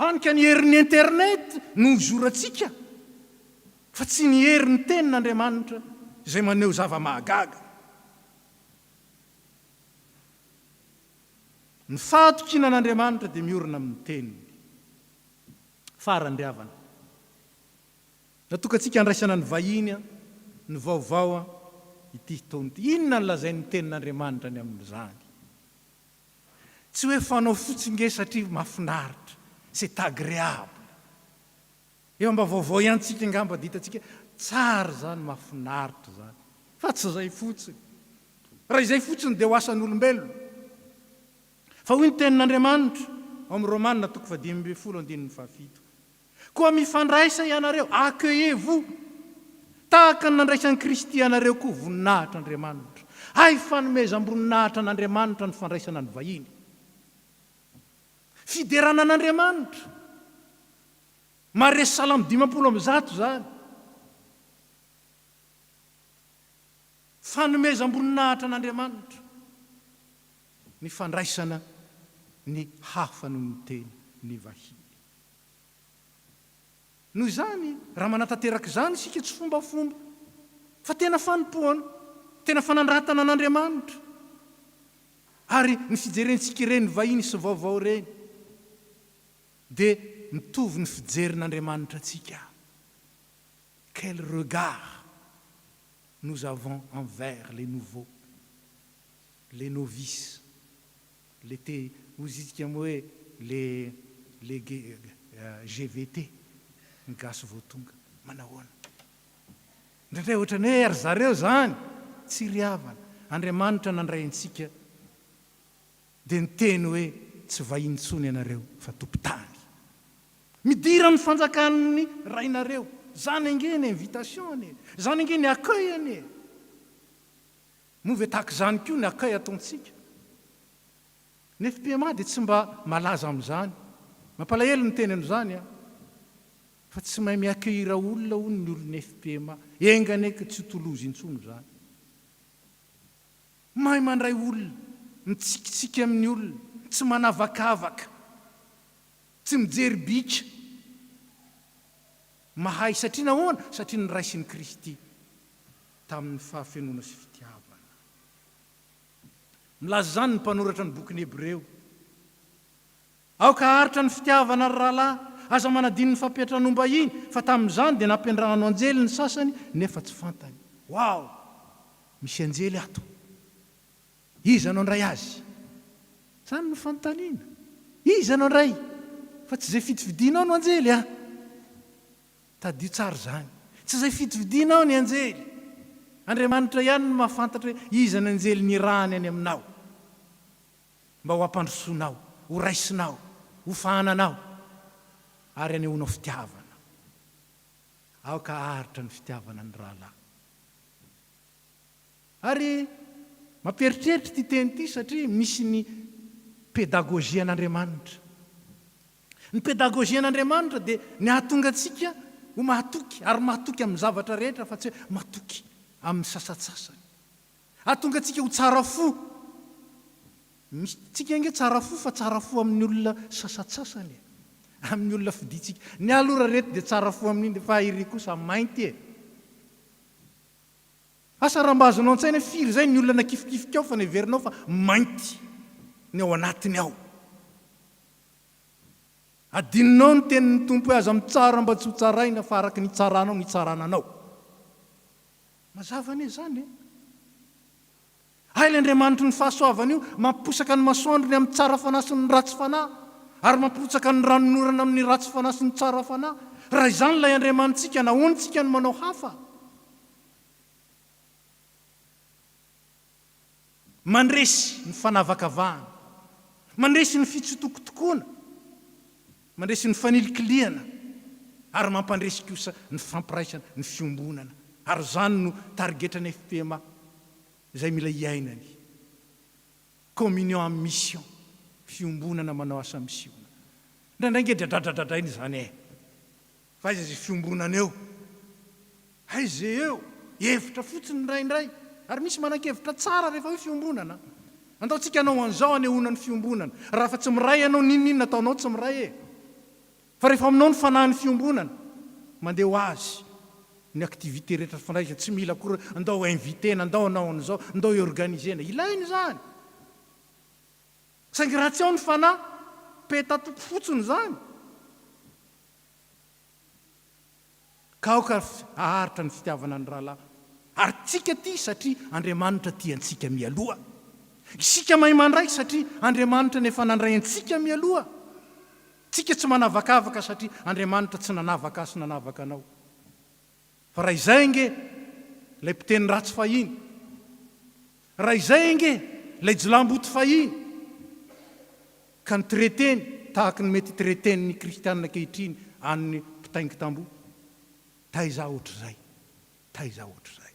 anika ny herin'ny internet no zoratsika fa tsy ny herin'ny tenin'Andriamanitra izay maneho zava-mahagaga ny fahatokina an'Andriamanitra dia miorina amin'ny teniny farandriavana natokatsika andraisana ny vahiny ny vaovao ity taona ity inona ny lazay ny tenin'Andriamanitra ny amin'izany tsy hoe fanao fotsinge satria mahafinaritra c'est agréable eo mba vaovao iantsika ngamba ditatsika tsara zany mahafinaritra zany fa tsy zay fotsiny raha izay fotsiny dia ho asan'olombelona fa hoy ny tenin'Andriamanitra ao amin'ny Romanina 5:17 koa mifandraisa ianareo accueillez-vous tahaka ny nandraisan'ny Kristy ianareo koa voninahitra Andriamanitra ay fanomezam-boninahitra n'Andriamanitra ny fandraisana ny vahiny fiderana an'Andriamanitra maresy Salamo 50 zany fanomezam-boninahitra n'Andriamanitra ny fandraisana ny hafa noho ny teny ny vahiny noho izany raha manatanteraka izany isika tsy fombafomba fa tena fanompoana tena fanandratana an'Andriamanitra ary ny fijerentsika ireny vahiny sy vaovao ireny dia mitovy ny fijerin'Andriamanitra atsika quel regard nous avons envers les nouveaux les novices les ozy isika moa hoe les GVT ny gasy vao tonga manahoana indrindray ohatra ny hoe ary zareo zany tsy riavana Andriamanitra nandray antsika dia ny teny hoe tsy vahintsony ianareo fa tompotany midira ny fanjakan'ny rainareo zany ange ny invitation zany ange ny accueil move tahaka zany koa ny accueil ataontsika ny FPMA dia tsy mba malaza amin'izany mampalahelo ny teny amin'izany fa tsy mahay miaccueillir olona hono ny olon'ny FPMA engany eka tsy tolozy intsony zany mahay mandray olona mitsikitsika amin'ny olona tsy manavakavaka tsy mijery bika mahay satria nahoana satria ny raisin'ny Kristy tamin'ny fahafenoana sy fitiavana milaza zany ny mpanoratra ny bokin'ny Hebreo aoka haritra ny fitiavana ry rahalahy aza manadiny ny fampiatranom-bahiny fa tamin'izany dia nampiandrahano anjely ny sasany nefa tsy fantany wow misy anjely ato iza anao ndray azy zany no fanontaniana iza anao ndray fa tsy zay fitividinao no anjely tadio tsara zany tsy zay fitividinao ny anjely Andriamanitra ihany no mahafantatra hoe iza ny anjely ny rany any aminao mba ho ampandrosoanao ho raisinao ho fahananao ary anehoanao fitiavana aoka aharitra ny fitiavana ny rahalahy ary mamperitreritra ty teny ity satria misy ny pédagogie an'Andriamanitra ny pédagogie an'Andriamanitra dia ny ahatonga atsika ho mahatoky ary mahatoky amin'ny zavatra rehetra fa tsy hoe mahatoky amin'ny sasatsasany ahatonga atsika ho tsara fo misy tsika nge tsara fo fa tsara fo amin'ny olona sasatsasany amin'ny olona fiditsika ny alora rehetra dia tsara fo amin'iny fa iry kosa mainty asa raha mba azonao an-tsaina firy zay ny olona nakifikifika ao fa neverinao fa mainty ny ao anatiny ao. Adininao ny tenin'ny tompo hoe aza mitsara mba tsy ho tsaraina fa araky ny tsaranao ny tsarananao. Mazava anie zany e. Hay l'Andriamanitra ny fahasoavana io mamposaka ny masoandrony amin'ny tsara fanahy sy ny ratsy fanahy, ary mamposaka ny ranonorana amin'ny ratsy fanahy sy ny tsara fanahy. Raha izany ilay Andriamanitsika, nahoantsika ny manao hafa? Mandresy ny fanavakavahana, mandresy ny fitsotokotokoana, mandresy ny fanilikiliana, ary mampandresy kosa ny fampiraisana, ny fiombonana. Ary zany no targetrany FPMA izay mila iainany. Communion amin'ny mission, fiombonana manao asa misiona. Ndraindray dradradradrainy zany e. Fa izy zay fiombonana eo. Aiza eo, hevitra fotsiny ndraindray. Ary misy manan-kevitra tsara rehefa hoe fiombonana. Andaontsika anao an'izao anehoana ny fiombonana. Raha fa tsy miray anao ninona ataonao tsy miray e. Fa rehefa aminao ny fanahy ny fiombonana, mandeha ho azy ny aktivité rehetra fandraisa, tsy mila koa andao invitena, andao anao an'izao, andao organisena. Ilainy zany. Saingy raha tsy ao ny fanahy, petatoko fotsiny zany. Ka aoka aharitra ny fitiavana ny rahalahy. Ary tsika ty satria Andriamanitra ty antsika mialoha. Isika mahay mandray satria Andriamanitra nefa nandray antsika mialoha. Tsika tsy manavakavaka satria Andriamanitra tsy nanavaka sy nanavaka anao. Fa raha izay nge lay mpiteny ratsy fahiny, raha izay nge lay jilamboty fahiny, ka ny treteny tahaka ny mety treteny ny kristianina ankehitriny amin'ny mpitaingy tamboho. Taiza ohatr'izay, taiza ohatr'izay,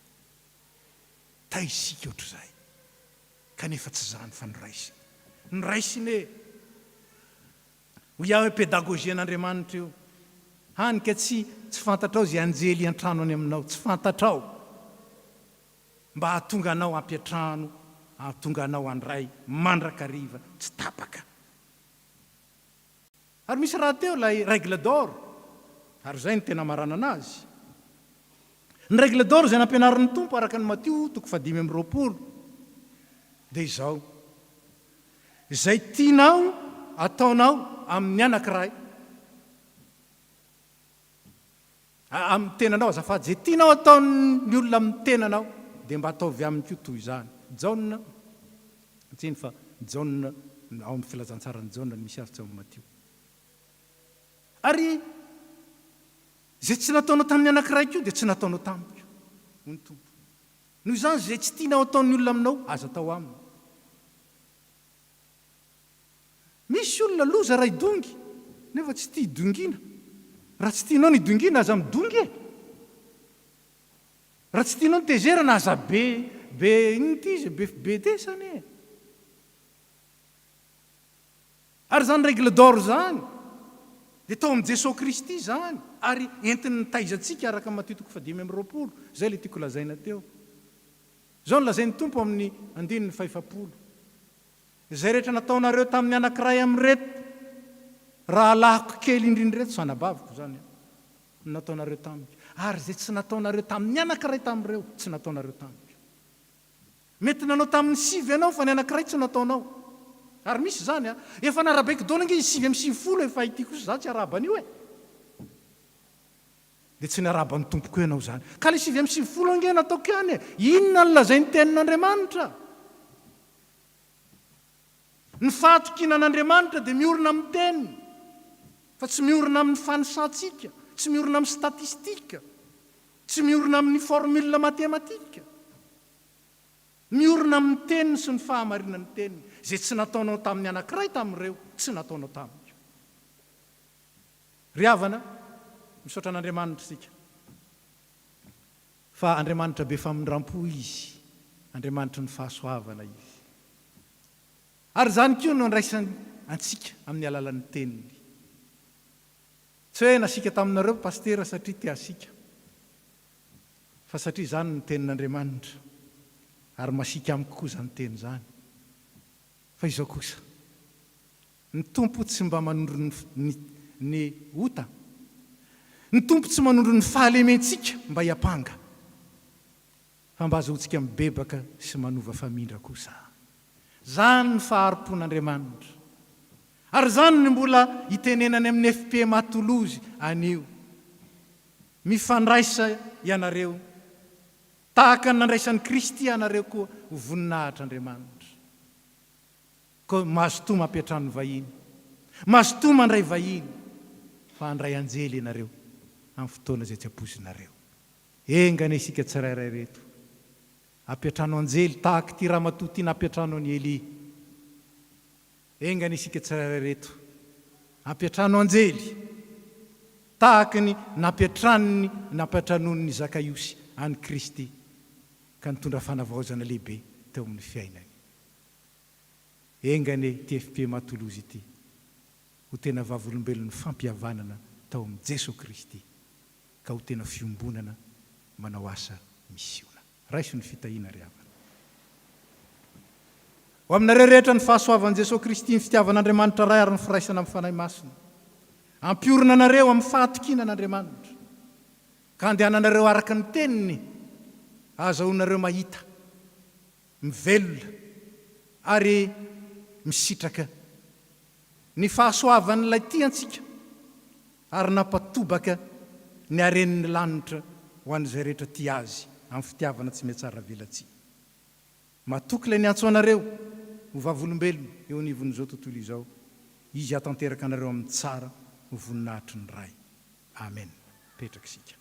taisika ohatr'izay, kanefa tsy zany fa nyraisiny. Nyraisiny e, ho iaho hoe pédagogian'Andriamanitra io. Hanika tsy fantatrao zay anjely an-trano any aminao, tsy fantatrao. Mba hahatonga anao ampiatrano, hahatonga anao andray mandrakariva, tsy tapaka. Ary misy raha teo lay règle d'or, ary zay ny tena marana anazy. Ny règle d'or zay nampianarin'ny tompo araka ny Matio 5:20, dia izao. Izay tianao ataonao amin'ny anankiray. Amin'ny tenanao azafady, zay tianao ataon'ny olona amin'ny tenanao, dia mba ataovy aminy koa toy izany. Jauna, tsiny fa Jauna, ao amin'ny filazantsarany Jauna misy azy tsy ao amin'ny Matio. Ary zay tsy nataonao tamin'ny anankiray koa dia tsy nataonao tamiko. Hoy ny tompo. Noho izany zay tsy tianao ataon'ny olona aminao, aza atao aminy. Misy olona loza raha idongy, nefa tsy tia idongina. Raha tsy tianao ny idongina, aza midongy e. Raha tsy tianao ny tezerana, aza be inty izy, be desany e. Ary zany règle d'or zany, dia tao amin'ny Jesosy Kristy zany, ary entiny nitaizantsika araka Matio 5:20. Zay le tiako lazaina teo. Zao no lazain'ny tompo amin'ny 5:40. Zay rehetra nataonareo tamin'ny anankiray amin'reto, raha lahako kely indrindreto, sanabaviko zany nataonareo tamiko. Ary zay tsy nataonareo tamin'ny anankiray tamin'ireo, tsy nataonareo tamiko. Mety nanao tamin'ny 5 ianao fa ny anankiray tsy nataonao. Ary misy zany efa narabaiko daola nge 5:50 efa ity kosa za tsy arabany io e. Dia tsy niaraban'ny tompoko ianao zany. Ka le 5:50 nge nataoko ihany e. Inona ny lazain'ny tenin'Andriamanitra? Ny fahatokinan'Andriamanitra dia miorina amin'ny teniny, fa tsy miorina amin'ny fanisantsika, tsy miorina amin'ny statistika, tsy miorina amin'ny formule matematika. Miorina amin'ny teniny sy ny fahamarinan'ny teniny. Zay tsy nataonao tamin'ny anankiray tamin'ireo, tsy nataonao tamiko. Ry havana, misaotra an'Andriamanitra sika. Fa Andriamanitra be famindram-po izy, Andriamanitra ny fahasoavana izy. Ary zany koa no andraisany antsika amin'ny alalan'ny teniny. Tsy hoe nasika taminareo pastera satria tia asika, fa satria zany ny tenin'Andriamanitra, ary masika amiko koa zany teny zany. Fa izao kosa, ny tompo tsy mba manondro ny ota, ny tompo tsy manondro ny fahalementsika mba hiapanga, fa mba azahoantsika mibebaka sy manova famindra kosa. zany ny faharom-pon'Andriamanitra. Ary zany ny mbola hitenenany amin'ny FP Matolozy anio. Mifandraisa ianareo, tahaka ny nandraisan'ny Kristy ianareo koa ho voninahitr'Andriamanitra. Ko mazotoa mampiatrano vahiny, mazotoa mandray vahiny, fa handray anjely ianareo amin'ny fotoana izay tsy ampozinareo. Engany isika tsirairay reto, ampiatrano anjely tahaka ty raha matoty nampiatrano any Eli. Engany isika tsirairay reto, ampiatrano anjely tahaka ny nampiatranony Zakaiosy any Kristy, ka nitondra fanavaozana lehibe teo amin'ny fiainany. Engany ty FP Matolozy ity ho tena vavolombelon'ny fampihavanana tao amin'ny Jesosy Kristy, ka ho tena fiombonana manao asa misiona. Raiso ny fitahina ry havana. Ho aminareo rehetra ny fahasoavan'i Jesosy Kristy, ny fitiavan'Andriamanitra ray ary ny firaisana amin'ny fanahy masina, ampiorina anareo amin'ny fahatokina an'Andriamanitra, ka andehananareo araka ny teniny, azahoanareo mahita, mivelona ary misitraka ny fahasoavan'ilay tiantsika, ary nampatobaka ny arenin'ny lanitra ho an'izay rehetra ti azy amin'ny fitiavana tsy mihatsara velatsia. Matoky ilay niantso anareo ho vavolombelona eo anivon'izao tontolo izao, izy hatanteraka anareo amin'ny tsara ho voninahitry ny ray. Amen. Petraka isika.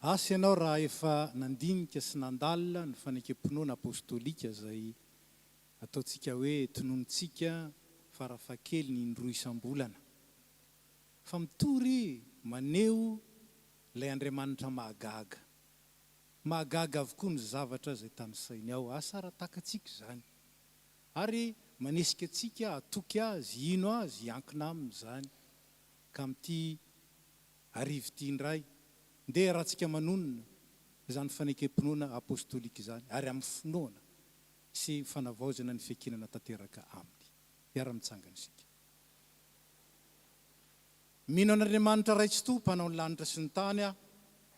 Asy ianao raha efa nandinika sy nandalina ny fanekempinoana apôstôlika izay ataontsika hoe tononontsika farafakely ny indroa isam-bolana. Fa mitory maneo ilay Andriamanitra mahagaga. Mahagaga avokoa ny zavatra izay tanisainy ao. Asa raha takatsika izany. Ary manesika atsika atoky azy, ino azy, iankina aminy izany. Ka amin'ity arivo ity indray, ndeha raha tsika manonona izany fanekempinoana apôstôlika izany, ary amin'ny finoana sy fanavaozana ny fiankinana tanteraka aminy. Miara-mitsangana isika. Mino an'Andriamanitra ray tsy to, mpanao ny lanitra sy ny tany aho,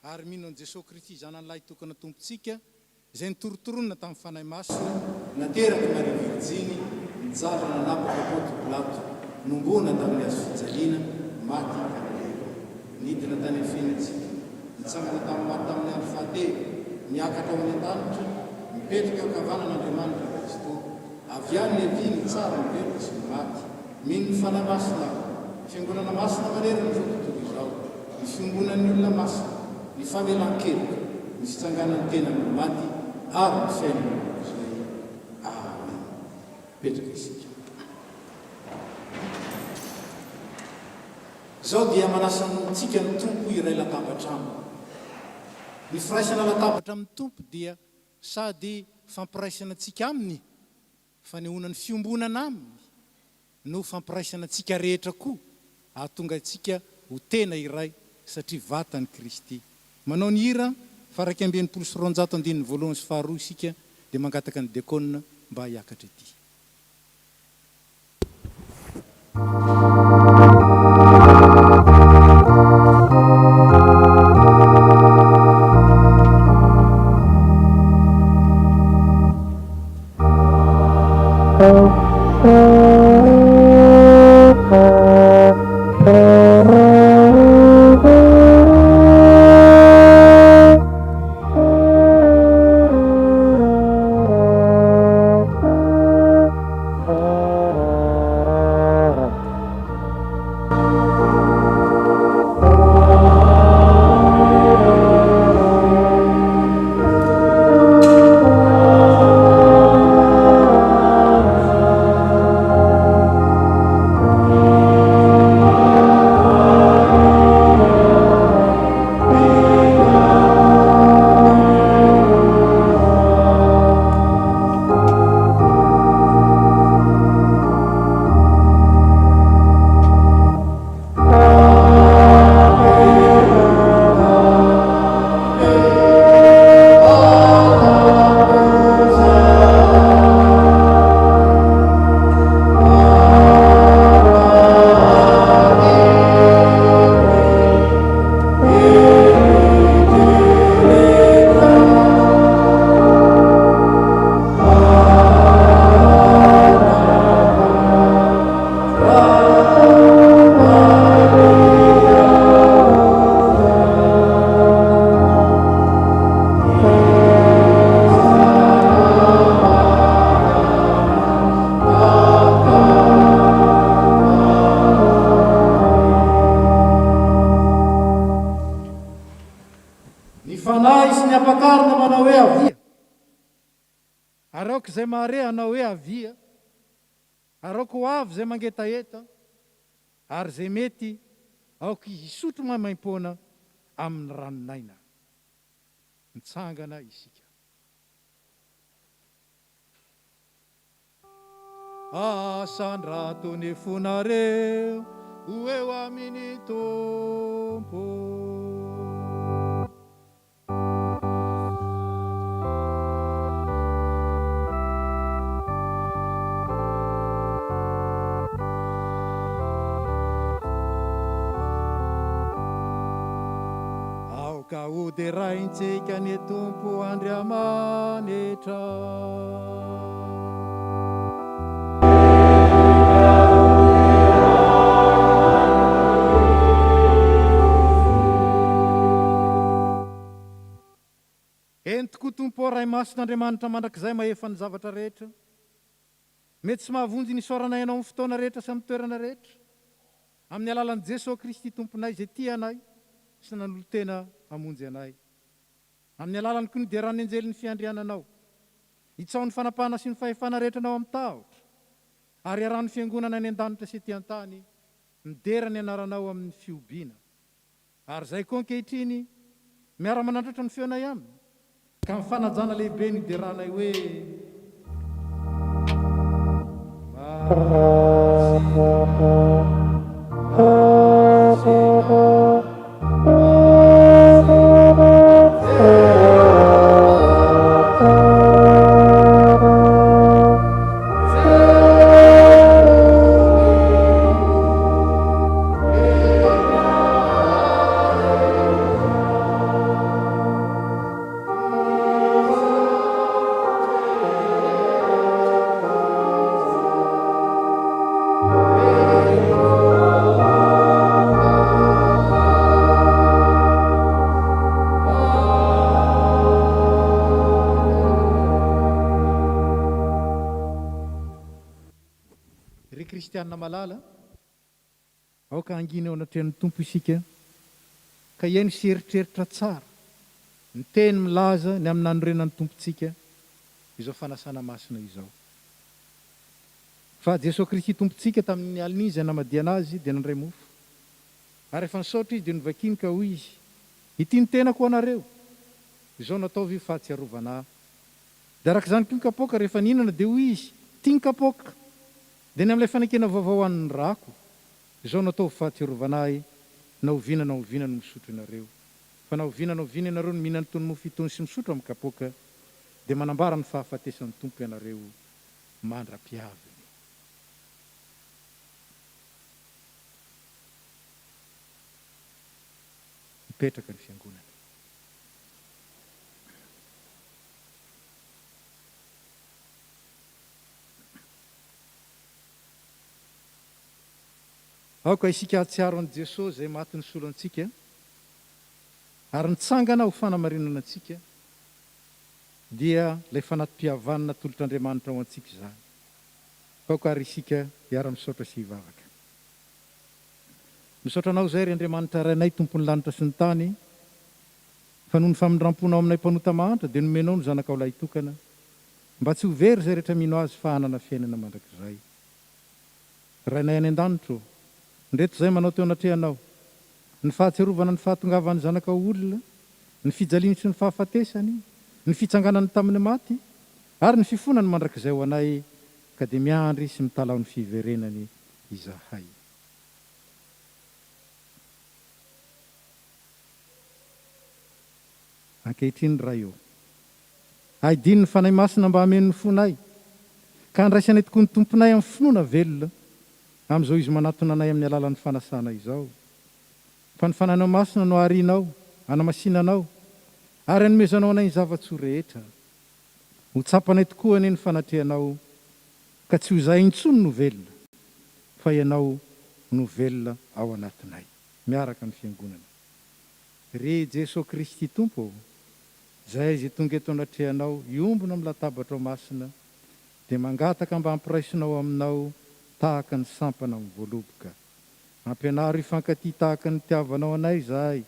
ary mino an' Jesosy Kristy zanan'lahy tokana tompontsika, izay nitorotoronina tamin'ny fanahy masina, nateraka Maria Virjiny, nijaly nanapaka Pônto Pilato, nombona tamin'ny hazo fijaliana, maty Galilea. Nidina tany Efinatsika, nitsangana tamin'ny maty tamin'ny andro fahatelo, niakatra ao amin'ny an-danitra, mipetraka eo kavanan'Andriamanitra Kristy. Avy any Levi ny tsara mipetraka sy ny maty. Mino ny fanahy masina, fiangonana masina manerana izao tontolo izao, ny fiangonan'ny olona masina, ny famelan-keloka, ny fitsanganan'ny tena amin'ny maty, ary ny fiainana izay. Amen. Petraka isika. Izao dia manasantsika ny tompo iray latabatra aminy. Ny firaisana latabatra amin'ny tompo dia sady fampiraisana antsika aminy, fanehoana ny fiombonana aminy, no fampiraisana antsika rehetra koa, ahatonga antsika ho tena iray satria vatany Kristy. Manao ny hira faraky ambin'ny sy roanjato andininy voalohany sy faharoa isika dia mangataka ny diakônina mba hiakatra ity. zay mare anao hoe avia, araoko ho avy zay mangetaeta, ary zay mety aoka hisotro mamaim-poana amin'ny ranonaina. Mitsangana isika. Asandrato ny fonareo ho eo amin'ny Tompo. Aoka hoderaintsika ny Tompo Andriamanitra. Entiko Tompo ray masin'Andriamanitra mandrakizay mahefa ny zavatra rehetra. Mety tsy mahavonjy ny isaorana ianao amin'ny fotoana rehetra sy amin'ny toerana rehetra. Amin'ny alalan'i Jesosy Kristy Tomponay izay tia anay sy nanolotena hamonjy anay. Amin'ny alalany koa nideran'ny anjely ny fiandriananao. Itsao ny fanapahana sy ny fahefana rehetra anao amin'ny tahotra. Ary iarahan'ny fiangonana any an-danitra sy ety an-tany midera ny anaranao amin'ny fiobiana. Ary zay koa ankehitriny miara-manandratra ny feonay aminy. Ka amin'ny fanajana lehibe nideranay hoe kristianina malala, aoka angina eo anatrehan'ny Tompo isika, ka iaino sy eritreritra tsara, ny teny milaza ny amin'ny anorenan'ny Tompontsika, izao fanasana masina izao. Fa Jesosy Kristy Tompontsika tamin'ny alina izay namadiana azy dia nandray mofo. Ary efa nisaotra izy dia nivakiny ka hoy izy, ity ny tenako ho anareo, izao nataovy fahatsiarovana. Dia arak'izany koa ny kapoaka rehefa nihinana dia hoy izy, ity ny kapoaka. Dia ny amin'ilay fanekena vaovao an'ny rako, izao natao fahatsiarovana ahy, na oviana no misotro ianareo. Fa na oviana ianareo no mihinana itony mofo itony sy misotro amin'ny kapoaka, dia manambara ny fahafatesan'ny Tompo ianareo mandra-piaviny. Mipetraka ny fiangonana. Aoka isika ahatsiaro an'i Jesosy izay maty nisolo antsika, ary nitsangana ho fanamarinana antsika, dia ilay fanatim-pihavanana tolotr'Andriamanitra ho antsika izany. Aoka ary isika hiara-misaotra sy hivavaka. Misaotra anao izay ry Andriamanitra rainay tompon'ny lanitra sy ny tany, fa noho ny famindramponao aminay mpanota mahantra dia nomenao ny zanakao lahy tokana, mba tsy ho very izay rehetra mino azy fa hanana fiainana mandrakizay. Rainay any an-danitra, ndreto izay manao teo anatrehanao, ny fahatsiarovana ny fahatongavany zanakao olona, ny fijaliany sy ny fahafatesany, ny fitsanganany tamin'ny maty, ary ny fifonany mandrakizay ho anay, ka dia miandry sy mitalao ny fiverenany izahay. Ankehitriny ray eo, aidiny ny fanahy masina mba hamen'ny fonay, ka andraisanay tokoa ny tomponay amin'ny finoana velona, amin'izao izy manatona anay amin'ny alalan'ny fanasana izao. Fa ny fanahinao masina no harianao, hanamasinanao, ary hanomezanao anay ny zava-tsoa rehetra. Ho tsapanay tokoa anie ny fanatrehanao, ka tsy ho izahay intsony no velona, fa ianao no velona ao anatinay. Miaraka ny fiangonana. Ry Jesosy Kristy Tompo, izay izay tonga eto anatrehanao, iombona amin'ny latabatra masina, dia mangataka mba hampiraisinao aminao tahaka ny sampana amin'ny voaloboka. Ampianaro ifankaty tahaka ny tiavanao anay izahay,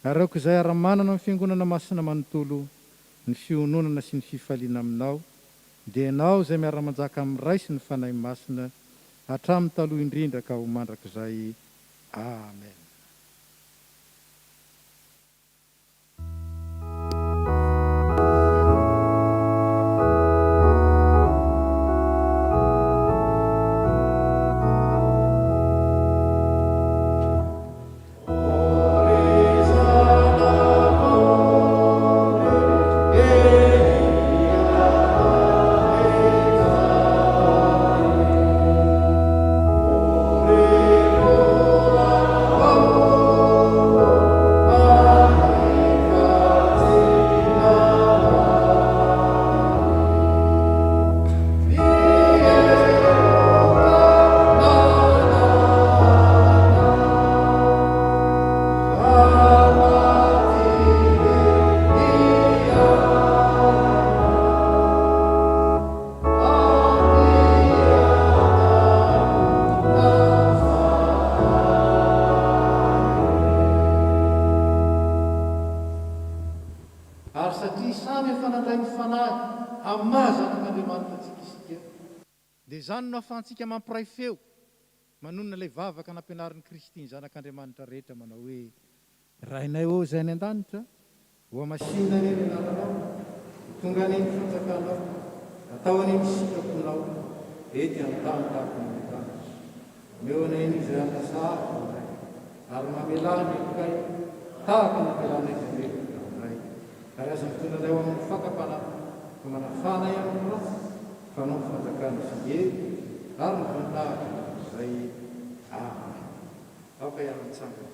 ary aoka izay ara-manana amin'ny fiangonana masina manontolo, ny fiononana sy ny fifaliana aminao, dia ianao izay miara-manjaka amin'ny ray sy ny fanahy masina hatramin'ny taloha indrindra ka ho mandrakizay. Amen. Ary satria samy efa nandray ny fanahy amin'ny mahazanak'Andriamanitra antsika isika, dia izany no ahafahantsika mampiray feo manonona ilay vavaka nampianarin'i Kristy ny zanak'Andriamanitra rehetra manao hoe: rainay ô izay any an-danitra, voa masina ny anaranao, tonga ny fanjakanao, atao any ny sitraponao, ety amin'ny tany tahaka ny tany. Meona iny izay antasahako ray, ary mamelany kay tahaka namelana izay rehetra ray. Ary aza fotoana eo amin'ny fakapana fa manafana ihany ratsy, fanao ny fanjakana fihery ary ny vantahaka izay. Amen. Aoka iara-mitsangana.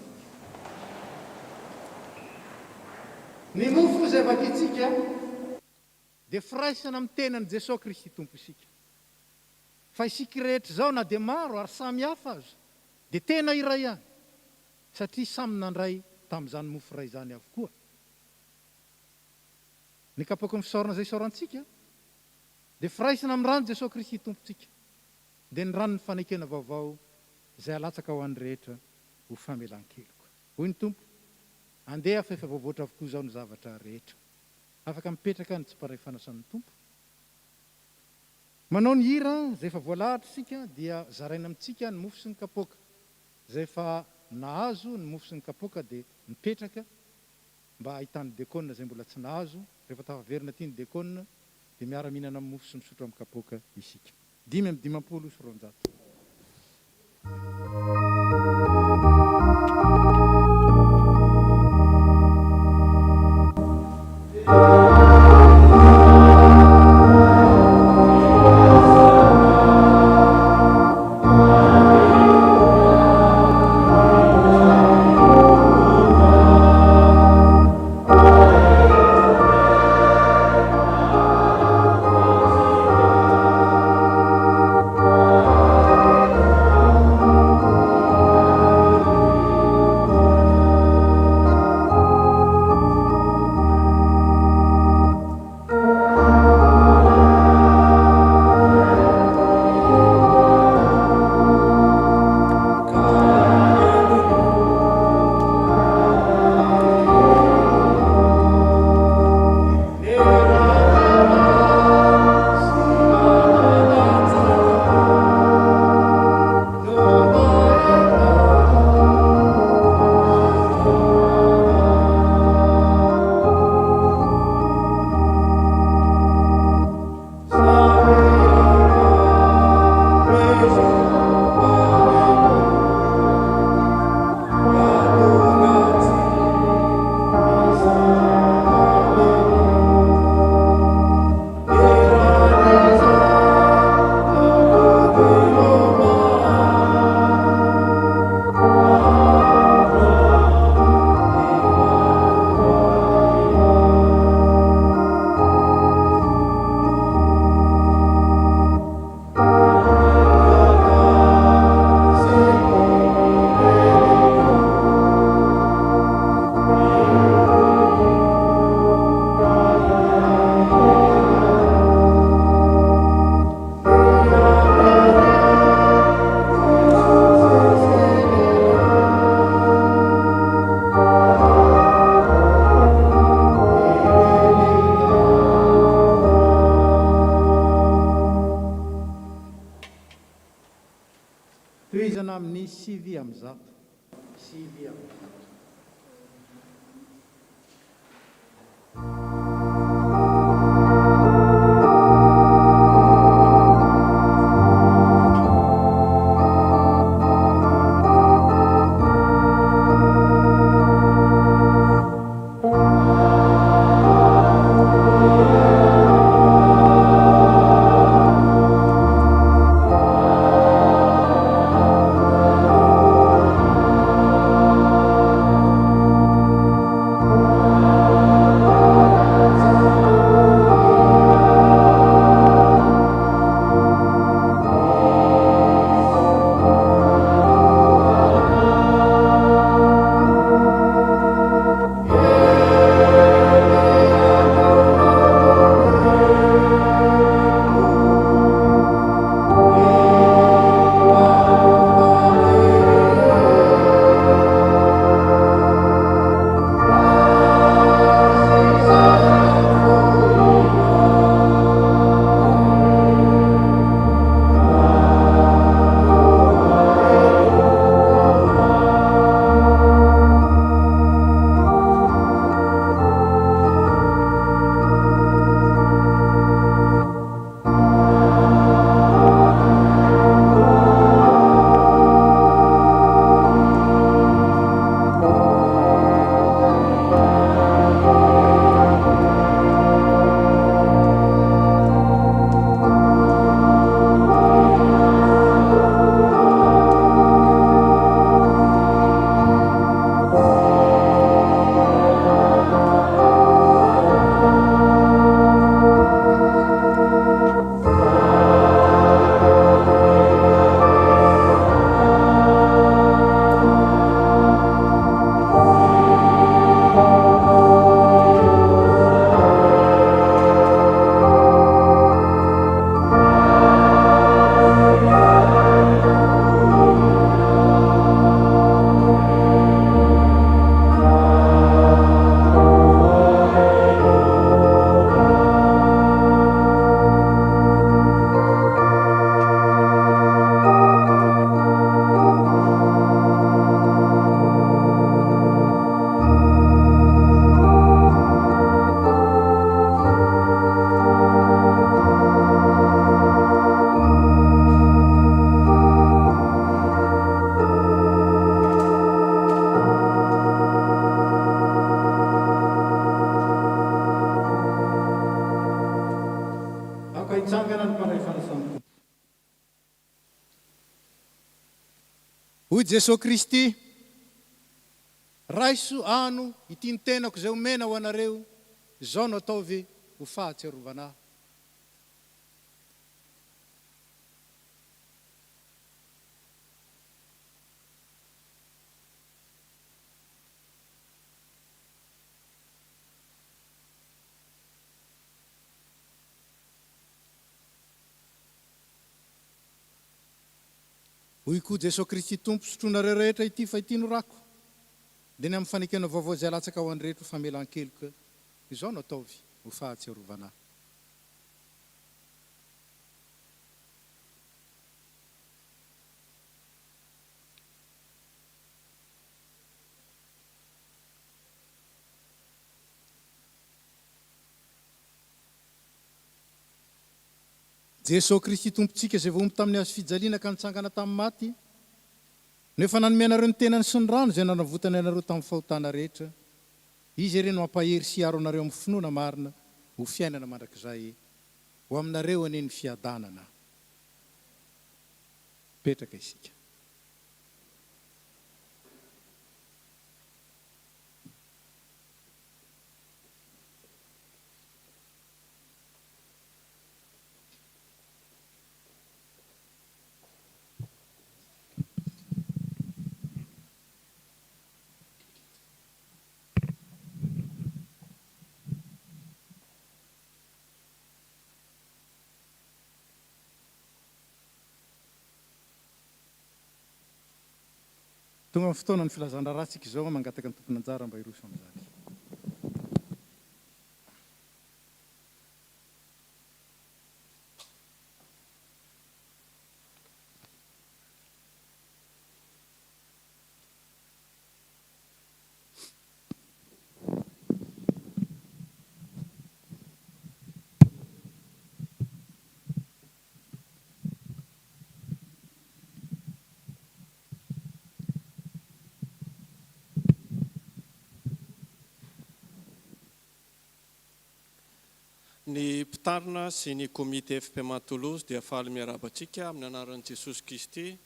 Ny mofo izay vakitsika dia firaisana amin'ny tenan'i Jesosy Kristy Tompo isika. Fa isika rehetra izao na dia maro ary samy hafa azo, dia tena iray ihany, satria samy nandray tamin'izany mofo iray izany avokoa. Ny kapoaka ny fisaorana izay isaorantsika dia firaisana amin'ny rano Jesosy Kristy Tompontsika, dia ny ranony fanekena vaovao izay alatsaka ho an'ny rehetra ho famelan-keloko. Hoy ny Tompo, andeha fa efa voavoatra avokoa izao ny zavatra rehetra. Afaka mipetraka ny tsiparay fanasan'ny Tompo. Manao ny hira izay efa voalahatra isika dia zaraina amintsika ny mofo sy ny kapoaka. Izay efa nahazo ny mofo sy ny kapoaka dia mipetraka mba ahitany dekona izay mbola tsy nahazo. Rehefa tafaverina ty ny dekona dia miara-mihinana amin'ny mofo sy misotro amin'ny kapoaka isika. 5:50 sy 200. Oh toizana amin'ny 9 amin'ny 100. Hoy Jesosy Kristy, raiso ano ity ny tenako izay omena ho anareo, izao no ataovy ho fahatsiarovana. Hoy koa Jesosy Kristy, tompo sotronareo rehetra ity fa ity no rako, dia ny amin'ny fanekena vaovao izay alatsaka ho any rehetra famelan-keloka, izao no ataovy ho fahatsiarovana. Jesosy Kristy tompontsika izay voaomby tamin'ny hazo fijaliana ka nitsangana tamin'ny maty, nefa nanome anareo ny tenany sy ny rano izay nanavotany anareo tamin'ny fahotana rehetra, izy ireny mampahery sy aro anareo amin'ny finoana marina ho fiainana mandrakizay ho aminareo ane ny fiadanana. Petraka isika. Tonga amin'ny fotoana ny filazana ratsika izao mangataka ny tompony anjara mba hiroso amin'izany. Ny mpitarina sy ny komite FPM-Toulouse dia faly miarabantsika amin'ny anaran'i Jesosy Kristy,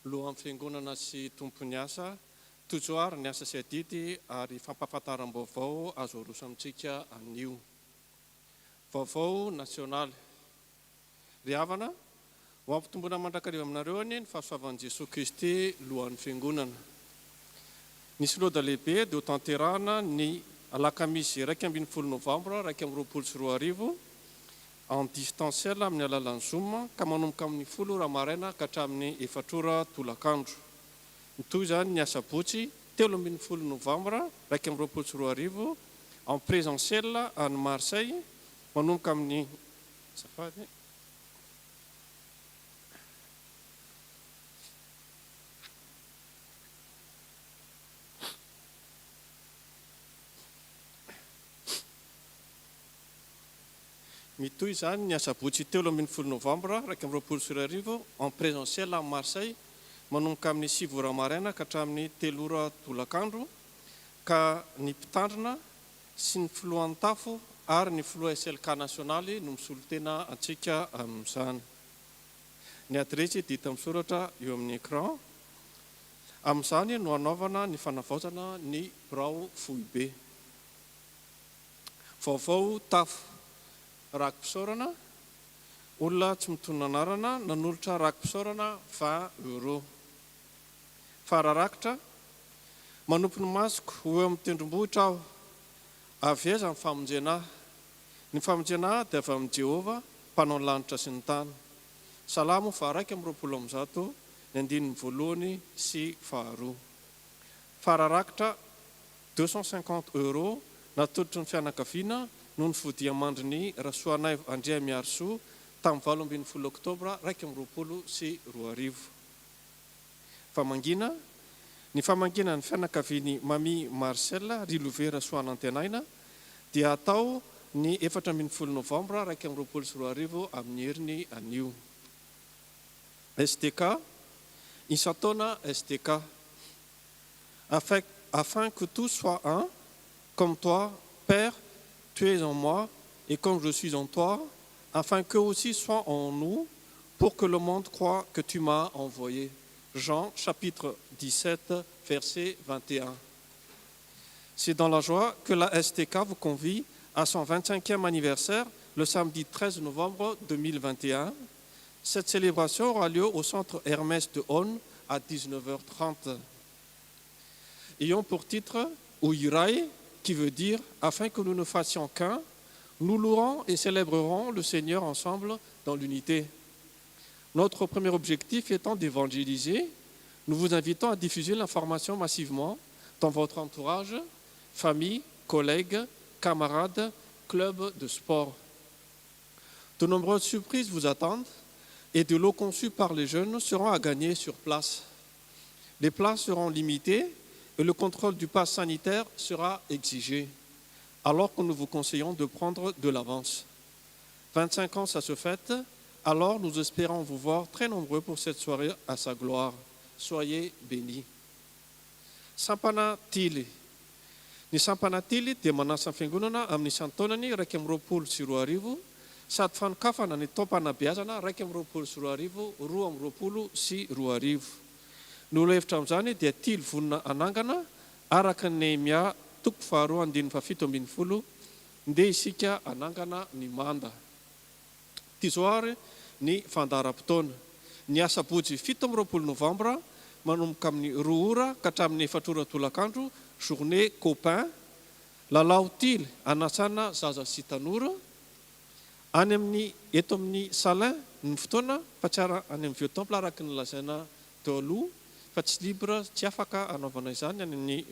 lohan'ny fiangonana sy tompony asa, tojoary ny asa sy adidy ary fampahafantaram-baovao azo aroso amintsika anio. Vaovao nasionaly. Ry havana, ho ampitombona mandrakariva aminareo any ny fahasoavan'i Jesosy Kristy lohan'ny fiangonana. Nisy loda lehibe dia ho tanterahana ny alakamisy 1 novambra 2024 en distanciel amin'ny alalan'ny Zoom ka manomboka amin'ny 10 ora maraina ka hatramin'ny 4 ora tolakandro. Toy izany ny asabotsy 13 novambra 2024 en présentiel any Marseille manomboka amin'ny mitoy izany ny asabotsy 13 novambra 2024 en présentiel à Marseille manomboka amin'ny 6 ora maraina ka hatramin'ny 3 ora tolakandro ka ny mpitandrina sy ny filohan'ny tafo ary ny filoha SLK nasionaly no misolo tena antsika amin'izany. Ny adresy dita misoratra eo amin'ny écran. Amin'izany no anaovana ny fanavaozana ny birao foibe. Vaovao tafo. Rakim-pisaorana, olona tsy mitondra anarana nanolotra rakim-pisaorana 20 €. Fararakitra, manompo ny masoko ho eo amin'ny tendrombohitra aho, avy aiza ny famonjena ahy. Ny famonjena ahy dia avy amin'ny Jehova, mpanao ny lanitra sy ny tany. Salamo 220 ny andininy voalohany sy faharoa. Fararakitra 250 € natolotry ny fianakaviana noho ny fodiamandriny Rasoanay Andria Miarso tamin'ny 18 oktobra 2022. Famangina. Ny famangina ny fianakaviany Mami Marcel Rilové Rasoanantenaina dia atao ny 14 novambra 2022 amin'ny heriny anio. STK. Isatona STK. Afin que tout soit un, comme toi, Père, tu es en moi, et comme je suis en toi, afin qu'eux aussi soient en nous, pour que le monde croie que tu m'as envoyé. Jean, chapitre 17, verset 21. C'est dans la joie que la STK vous convie à son 25e anniversaire, le samedi 13 novembre 2021. Cette célébration aura lieu au centre Hermès de Honne à 19h30. Ayant pour titre ou Irai, qui veut dire « Afin que nous ne fassions qu'un, nous louerons et célébrerons le Seigneur ensemble dans l'unité ». Notre premier objectif étant d'évangéliser, nous vous invitons à diffuser l'information massivement dans votre entourage, famille, collègues, camarades, clubs de sport. De nombreuses surprises vous attendent et de lots conçus par les jeunes seront à gagner sur place. Les places seront limitées et le contrôle du pass sanitaire sera exigé, alors que nous vous conseillons de prendre de l'avance. 25 ans, ça se fête, alors nous espérons vous voir très nombreux pour cette soirée à sa gloire. Soyez bénis. Sampana Tily. Ny sampana tily dia manasa fiangonana amin'ny isan-taonany 220 sady fanokafana ny taom-panabeazana 220 220. Ny olo hevitra amin'izany dia tily vonona anangana araka ny Nehemia 2:7 ndeha isika anangana ny manda. Tizoary ny fandaharam-potoana. Ny asabotsy 17 novambra manomboka amin'ny 2 ora ka hatramin'ny 4 ora tolakandro, journée copain, lalao tily anasana zaza sy tanora. Any amin'ny eto amin'ny salin ny fotoana fa tsy any amin'ny vieux temple araka ny lazaina teo aloha fa tsy libre tsy afaka anaovana izany any amin'ny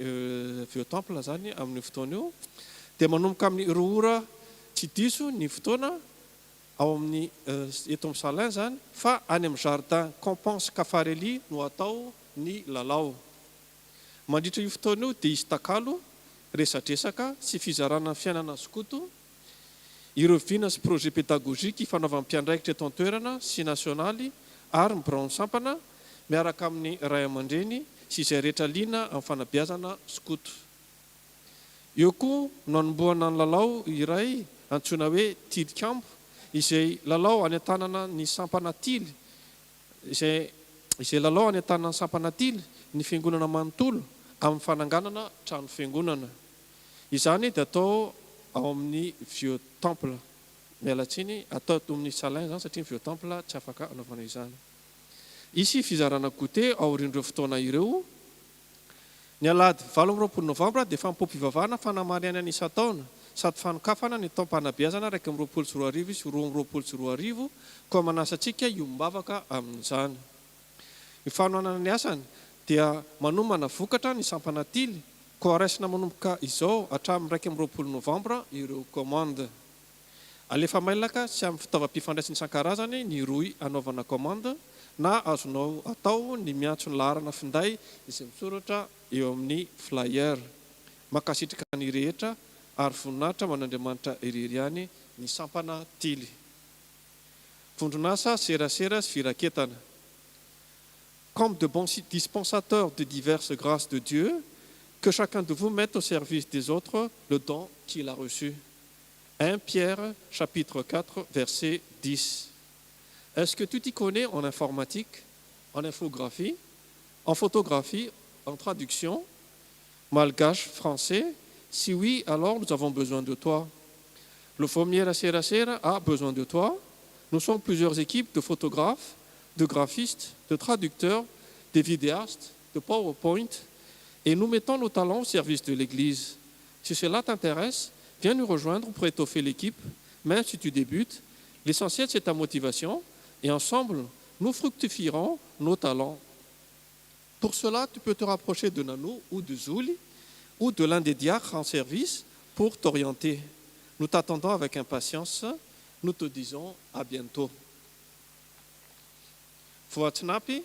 vieux temple zany amin'ny fotoana eo dia manomboka amin'ny 2 ora tsy diso ny fotoana ao amin'ny eto amin'ny salin zany fa any amin'ny jardin Compense Cafarelli no atao ny lalao. Mandritra io fotoana io dia isy takalo, resadresaka sy fizarana fiainana skoto, ireo vina sy projet pédagogique fanaovan'ny mpiandraikitra eto an-toerana sy nasionaly ary mibirao sampana miaraka amin'ny ray aman-dreny sy izay rehetra liana amin'ny fanabeazana skoto. Eo koa no anombohana ny lalao iray antsoina hoe tilikambo izay lalao any an-tanana ny sampana tily izay lalao any an-tanana ny sampana tily ny fiangonana manontolo amin'ny fananganana trano fiangonana. Izany dia atao ao amin'ny vieux temple. Mialatsiny atao amin'ny salain zany satria vieux temple tsy afaka anaovana izany. Isy fizarana goûter ao ireo fotoana ireo. Ny alahady 20 novambra dia Fanompoam-Pivavahana fanamariana ny isa-taona sady fanokafana ny taom-panabeazana 2024 sy 2024 koa manasa antsika iombavaka amin'izany. Ny fanohanana ny asany dia manomana vokatra ny sampana tily koa raisina manomboka izao hatramin'ny 20 novambra ireo commande. Alefa mailaka sy amin'ny fitaovam-pifandraisany isan-karazany ny roy anaovana commande na azonao atao ny miantso ny laharana finday izay misoratra eo amin'ny flyer. Makasitraka ny rehetra ary voninahitra manandriamanitra irery ihany ny sampana tily. Vondronasa serasera sy firaketana. Comme de bons dispensateurs de diverses grâces de Dieu, que chacun de vous mette au service des autres le don qu'il a reçu. 1 Pierre chapitre 4 verset 10. Est-ce que tu t'y connais en informatique, en infographie, en photographie, en traduction, malgache, français? Si oui, alors nous avons besoin de toi. Le Fomiera Serasera a besoin de toi. Nous sommes plusieurs équipes de photographes, de graphistes, de traducteurs, de vidéastes, de PowerPoint, et nous mettons nos talents au service de l'Église. Si cela t'intéresse, viens nous rejoindre pour étoffer l'équipe, même si tu débutes. L'essentiel, c'est ta motivation, et ensemble, nous fructifierons nos talents. Pour cela, tu peux te rapprocher de Nanou ou de Zouli, ou de l'un des diacres en service pour t'orienter. Nous t'attendons avec impatience. Nous te disons à bientôt. Voatsinapi,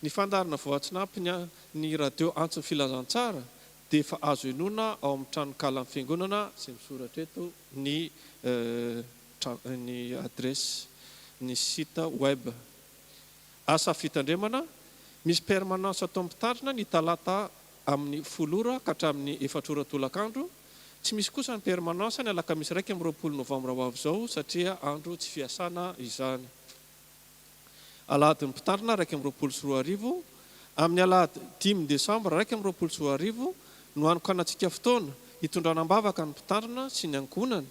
ny fandarina voatsinapi ny radio antsy filazantsara dia efa azo enona ao amin'ny tranokala amin'ny fiangonana sy misoratra eto ny adresse ny site web. Asa fitandremana misy permanence atao am-pitandrina ny talata amin'ny 10 ka hatramin'ny 4 tolakandro. Tsy misy kosa ny permanence ny alakamisy 20 novambra ho avy izao satria andro tsy fiasana izany. Alahady ny mpitandrina 2024, amin'ny alahady 5 desambra 2024 no anokanantsika fotoana hitondranam-bavaka ny mpitandrina sy ny ankonany.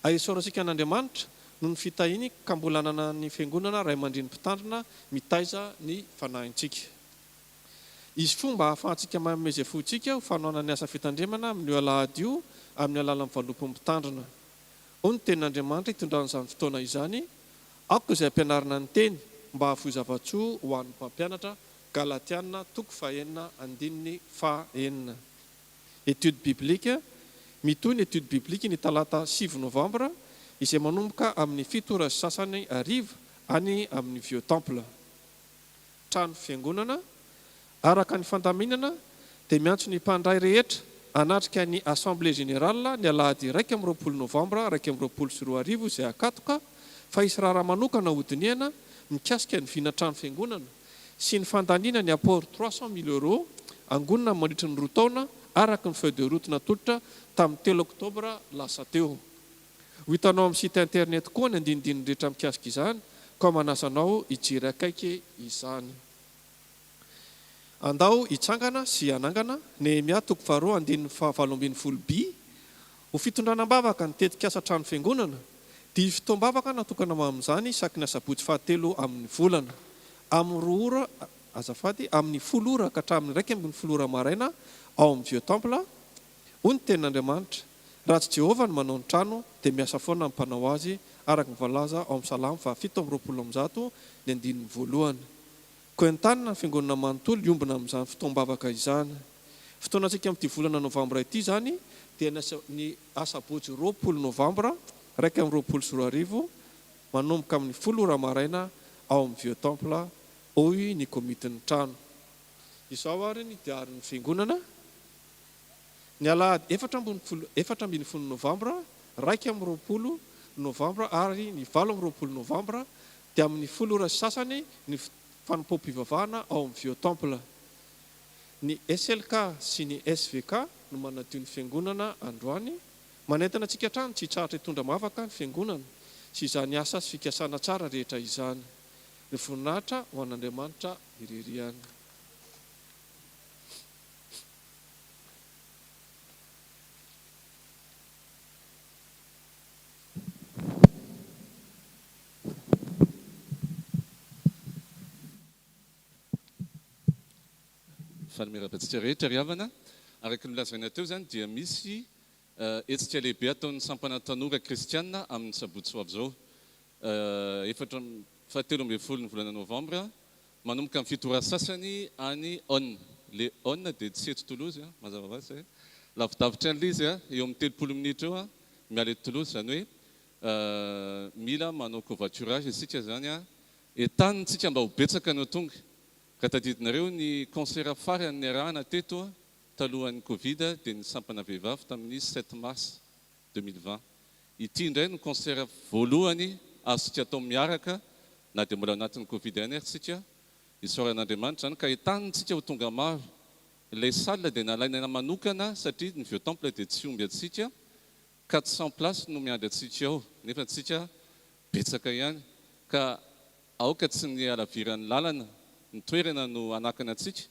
Ahisaorantsika an'Andriamanitra no ny fitahiny ka mbola hanana ny fiangonana ray aman-dreny mpitandrina mitaiza ny fanahintsika. Izy fomba ahafahantsika mamezefontsika ho fanohana ny asa fitandremana amin'ny alahady io amin'ny alalan'ny valopom-pitandrina. Hoy ny tenin'Andriamanitra hitondran'izany fotoana izany, aoko izay ampianarana ny teny mba hahafohy zava-tsoa ho an'ny mpampianatra. Galatiana 5:9. Étude biblique. Mitohy ny étude biblique ny talata 7 novambra izay manomboka amin'ny 7 sasany ariva any amin'ny vieux temple. Trano fiangonana. Araka ny fandaminana dia miantso ny mpandray rehetra anatrika ny assemblée générale ny alahady 20 novambra 2024 izay akatoka fa hisy rara manokana hodiniana mikasika ny vinatrano fiangonana sy ny fandaniana ny apport 300 000 euros angonina mandritra ny 2 taona araka ny feuille de route natolotra tamin'ny 3 oktobra lasa teo. Ho hitanao amin'ny site internet koa ny andinidiny rehetra mikasika izany ka manasanao hijery akaiky izany. Andao hitsangana sy hanangana Nehemia 2:7-B ho fitondranam-bavaka ny tetikasa trano fiangonana dia fitoam-bavaka natokana amin'izany isaky ny asabotsy 7 amin'ny volana amin'ny 2 ora azafady amin'ny 10 ora ka hatramin'ny 12 ora maraina ao amin'ny vieux temple. Hoy ny tenin'Andriamanitra, raha tsy Jehovah no manao ny trano dia miasa foana ny mpanao azy araka ny voalaza ao amin'ny Salamo 7:20 ny andininy voalohany. Koentanina ny fiangonana manontolo iombona amin'izany fotoam-bavaka izany. Fotoana antsika amin'ity volana novambra ity zany dia ny asabotsy 20 novambra 2024 manomboka amin'ny 10 ora maraina ao amin'ny vieux temple hoy ny komitin'ny trano. Izao ary ny diarin'ny fiangonana. Ny alahady 4 novambra 20 novambra ary ny 20 novambra dia amin'ny 10 ora sasany ny Fanompoam-Pivavahana ao amin'ny vieux temple. Ny SLK sy ny SVK no manadio ny fiangonana androany manentana antsika hatrany tsy hitrahatra hitondra mavaka ny fiangonana sy izany asa sy fikasana tsara rehetra izany. Ny voninahitra ho an'Andriamanitra ireriany. Fanomeravantsika rehetra ry havana, araka ny lazaina teo zany dia misy hetsika lehibe ataon'ny sampana tanora kristianina amin'ny sabotsy ho avy zao. Fahatelo ambin'ny folo ny volana novambra manomboka amin'ny fito ora sasany any On. Le On dia tsy eto Toulouse, mazava ho azy. Lavidavitra an'ilay izy eo amin'ny 30 minitra eo miala eto Toulouse, zany hoe mila manao covoiturage isika zany etanintsika mba ho betsaka no tonga. Ka tadidinareo ny concert farany niarahana teto talohan'ny Covid dia ny sampana vehivavy tamin'ny 7 mars 2020. Ity indray no concert voalohany azontsika atao miaraka na dia mbola anatin'ny Covid ihany aritsika isaoran'Andriamanitra zany ka etanintsika ho tonga maro. Ilay salle dia nalaina manokana satria ny vieux temple dia tsy omby atsika 400 place no miandry atsika ao nefa atsika betsaka ihany ka aoka tsy ny alaviran'ny lalana ny toerana no anakana atsika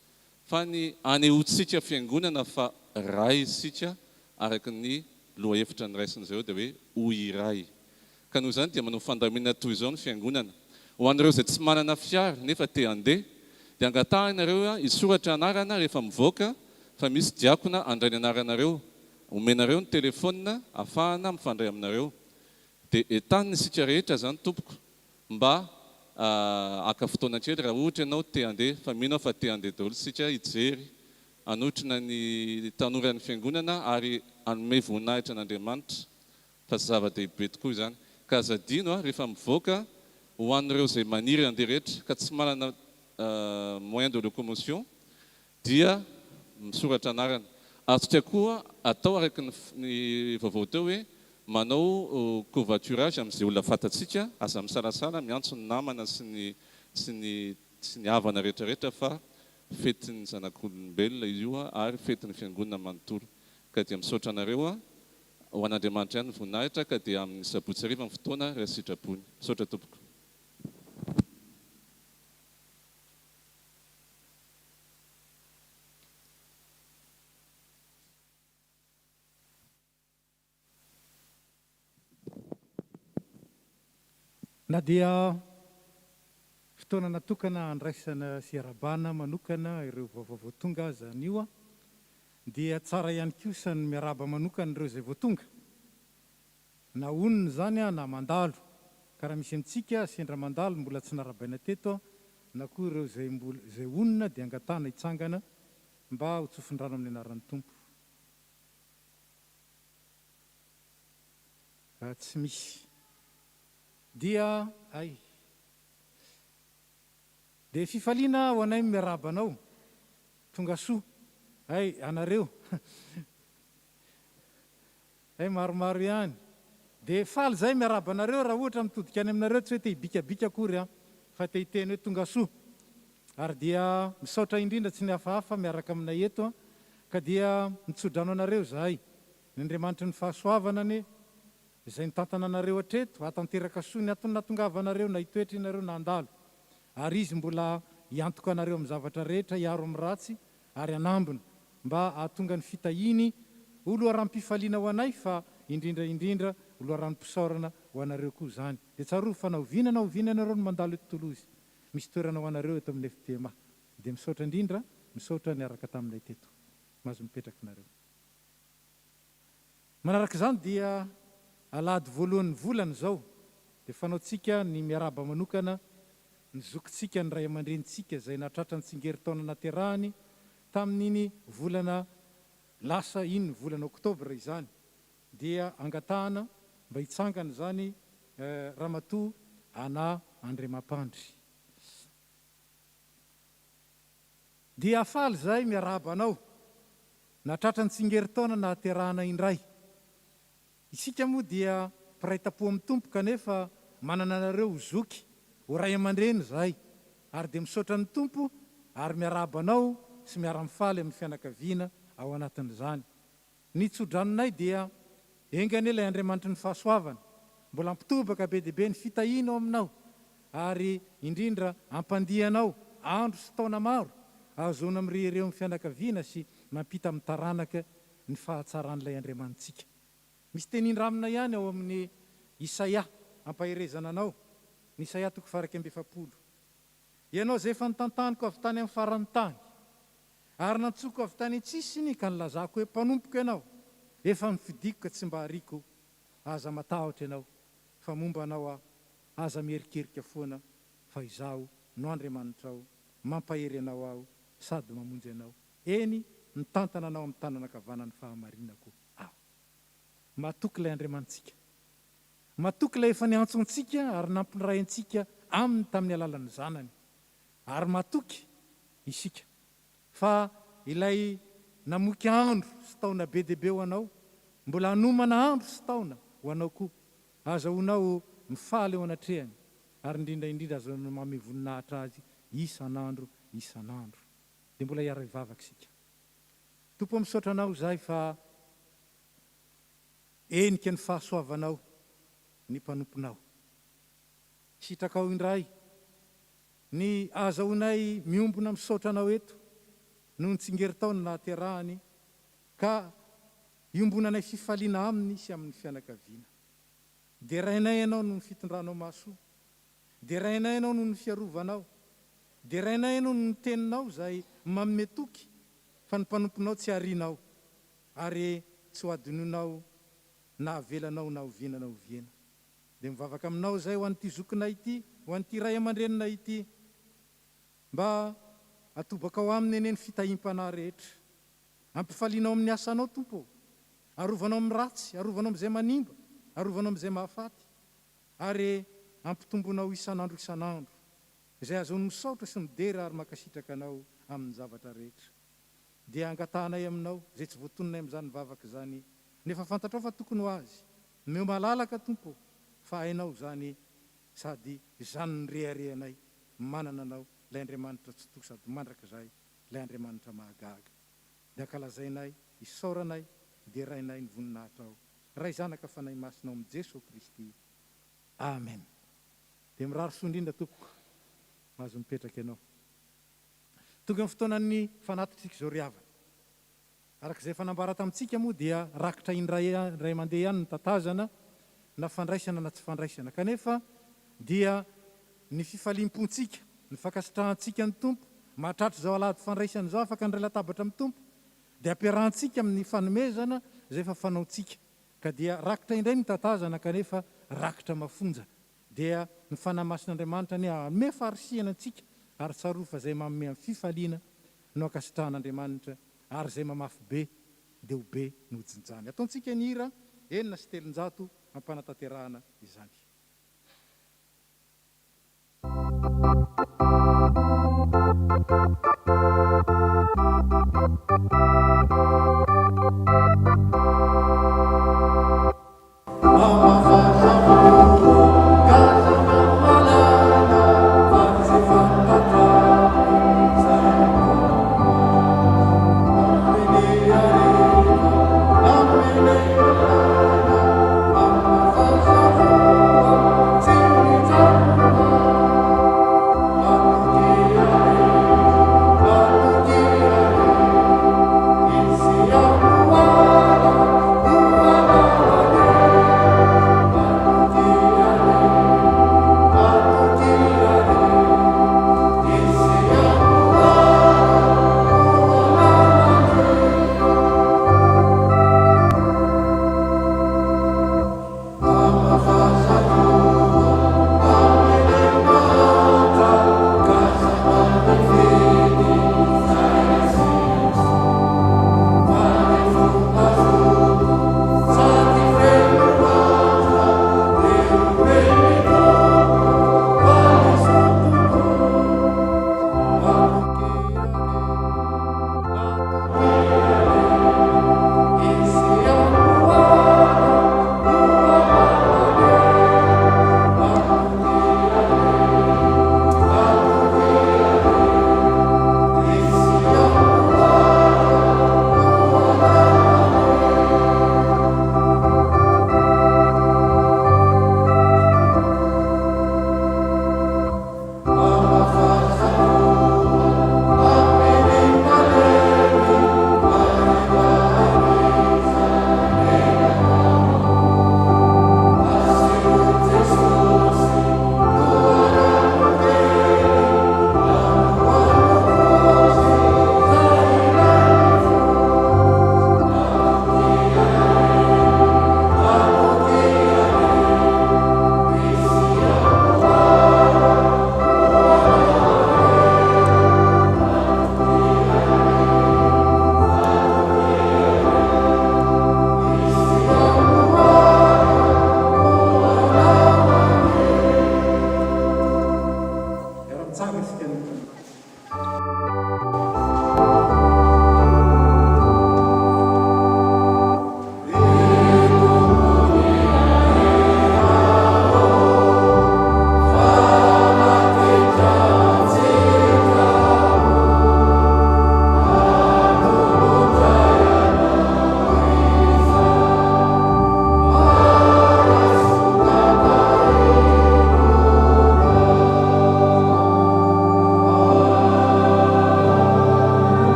fa ny anehoantsika fiangonana fa ray isika araka ny lohahevitra ny raisin'izay dia hoe ho iray. Ka noho izany dia manao fandamina toy izao ny fiangonana. Ho an'ireo izay tsy manana fiara nefa te handeha dia angatahanareo isoratra anarana rehefa mivoaka fa misy diakona andray ny anaranareo, omenareo ny telefona ahafahana mifandray aminareo. Dia entanina isika rehetra zany tompoko mba aka fotoana kely raha ohatra ianao te handeha fa mino fa te handeha daholo sika hijery anotrina ny tanoran'ny fiangonana ary anome voninahitra an'Andriamanitra fa zava-dehibe tokoa izany. Ka azadino rehefa mivoaka ho an'ireo izay maniry handeha rehetra ka tsy manana moyen de locomotion dia misoratra anarana. Azontsika koa atao araka ny vaovao teo hoe manao covoiturage amin'izay olona fantatsika, aza misalasala miantso ny namana sy ny havana rehetrarehetra fa fetin'ny zanak'olombelona izy io ary fetin'ny fiangonana manontolo. Ka dia misaotra anareo ho an'Andriamanitra ihany ny voninahitra ka dia amin'ny sabotsy hariva ny fotoana ray sitrapony. Misaotra tompoko. Na dia fotoana natokana andraisana sy arabana manokana ireo vaovao tonga zany io dia tsara ihany kosa ny miaraba manokana ireo izay voatonga na onony zany na mandalo ka raha misy amintsika sendra mandalo mbola tsy narabaina teto na koa ireo izay onona dia angatana hitsangana mba ho tsofindrano amin'ny anaran'ny tompo. Tsy misy dia dia fifaliana ho anay miarabanao tonga soa anareo maromaro ihany dia faly zay miarabanareo raha ohatra mitodika any aminareo tsy hoe te hibikabika akory fa te hiteny hoe tonga soa. Ary dia misaotra indrindra tsy ny hafahafa miaraka aminay eto ka dia mitsodrano anareo zahay ny Andriamanitra ny fahasoavanany izay nitantana anareo hatreto hatanteraka soa ny atony natongavanareo na hitoetra inareo na andalo ary izy mbola hiantoka anareo amin'ny zavatra rehetra hiaro amin'ny ratsy ary anambona mba ahatonga ny fitahiny ho loharam-pifaliana ho anay fa indrindra ho loharam-pisaorana ho anareo koa zany. Dia tsarova fa na oviana anareo no mandalo eto Toulouse misy toerana ho anareo eto amin'ny FTMA. Dia misaotra indrindra misaotra niaraka taminay teto mahazo mipetraka nareo. Manaraka izany dia alady voalohan'ny volana zao dia fanaotsika ny miaraba manokana ny zokintsika ny ray aman-drenitsika izay nahatratra ny tsingeritaona naterahany tamin'iny volana lasa iny volana oktobra izany dia angatahana mba hitsangana zany ramatoa ana Andriamampandry. Dia afaly zay miaraba anao nahatratra ny tsingeritaona nahaterahana indray. Isika moa dia mpiray tapo amin'ny tompo kanefa manana anareo ho zoky ho ray aman-dreny zahay ary dia misaotra ny tompo ary miaraba anao sy miara-mifaly amin'ny fianakaviana ao anatin'izany. Ny tsodranonay dia engany ilay andriamanitra ny fahasoavana mbola ampitobaka be diaibe ny fitahianao aminao ary indrindra ampandianao andro sy taona maro ahazona am'ireo amin'ny fianakaviana sy mampita amin'ny taranaka ny fahatsaran'ilay andriamanitsika. Misy tenindramina ihany ao amin'ny Isaia ampaherezana anao, ny Isaia 1:20. Ianao zay efa nitantaniko avy tany amin'ny farany tany ary nantsoko avy tany an-tsisiny ka nilazako hoe mpanompoka ianao, efa nifidiko ka tsy mba hariko, aza matahotra ianao fa momba anao aho, aza mierikerika foana fa izaho no Andriamanitrao, mampahery anao aho sady mamonjy anao. Eny mitantana anao amin'ny tananakavanany fahamarinako aho. Matoky ilay Andriamanitsika, matoky ilay efa niantsontsika ary nampiray antsika aminy tamin'ny alalan'ny zanany, ary matoky isika fa ilay namoky andro sy taona be diaibe ho anao, mbola hanomana andro sy taona ho anao koa, azahoanao mifaly eo anatrehany ary indrindraindrindra azahoanao mame voninahitra azy isan'andro isan'andro. Dia mbola hiara hivavaka isika. Tompo misaotra anao zahay fa enika ny fahasoavanao ny mpanomponao. Sitrakao indray ny azahoanay miombona misaotra anao eto noho ny tsingeritaona nahaterahany ka iombonanay fifaliana aminy sy amin'ny fianakaviana. Dia rainay ianao noho ny fitondranao mahasoa, dia rainay ianao noho ny fiarovanao, dia rainay ianao noho ny teninao zay manome toky fa ny mpanomponao tsy harianao ary tsy ho adinonao na avelanao na oviana na oviana. Dia mivavaka aminao zay ho an'ity zokinay ity, ho an'ity ray aman-dreninay ity, mba atobaka ao aminy eny ny fitahim-panahy rehetra. Ampifalianao amin'ny asanao Tompo, arovanao amin'ny ratsy, arovanao amin'izay manimba, arovanao amin'izay mahafaty, ary ampitombonao isan'andro isan'andro, izay azahoany misaotra sy midera ary makasitraka anao amin'ny zavatra rehetra. Dia angatanay aminao zay tsy voatononay amin'izany mivavaka zany, nefa fantatrao fa tokony ho azy. Meo malalaka Tompo, fa hainao zany sady zany ny reharehanay, manana anao ilay Andriamanitra tsy toy sady mandraka izay ilay Andriamanitra mahagaga. Dia ankalazainay, isaoranay, dia rainay ny voninahitra ao. Ray zanaka fanay masinao amin'ny Jesosy Kristy. Amen. Dia mirary soa indrindra tompoko, mahazo mipetraka ianao. Tonga amin'ny fotoanan'ny fanatitsika izao ry havana. Arak'izay fanambara tamintsika moa dia rakitra indray mandeha ihany ny tatazana, na fandraisana na tsy fandraisana. Kanefa dia ny fifalim-pontsika, ny fankasitrahantsika ny Tompo, mahatratra izao alahady fandraisana izao afaka ndray latabatra amin'ny Tompo, dia ampiarahantsika amin'ny fanomezana izay efa fanaontsika. Ka dia rakitra indray ny tatazana kanefa rakitra mafonja. Dia ny fanamasin'Andriamanitra ny hanome faharisiana antsika ary tsaroa fa izay manome amin'ny fifaliana no ankasitrahan'Andriamanitra ary izay mamafy be dia ho be no jinjany. Ataontsika ny hira 9:7 ampanataterahana izany. Oh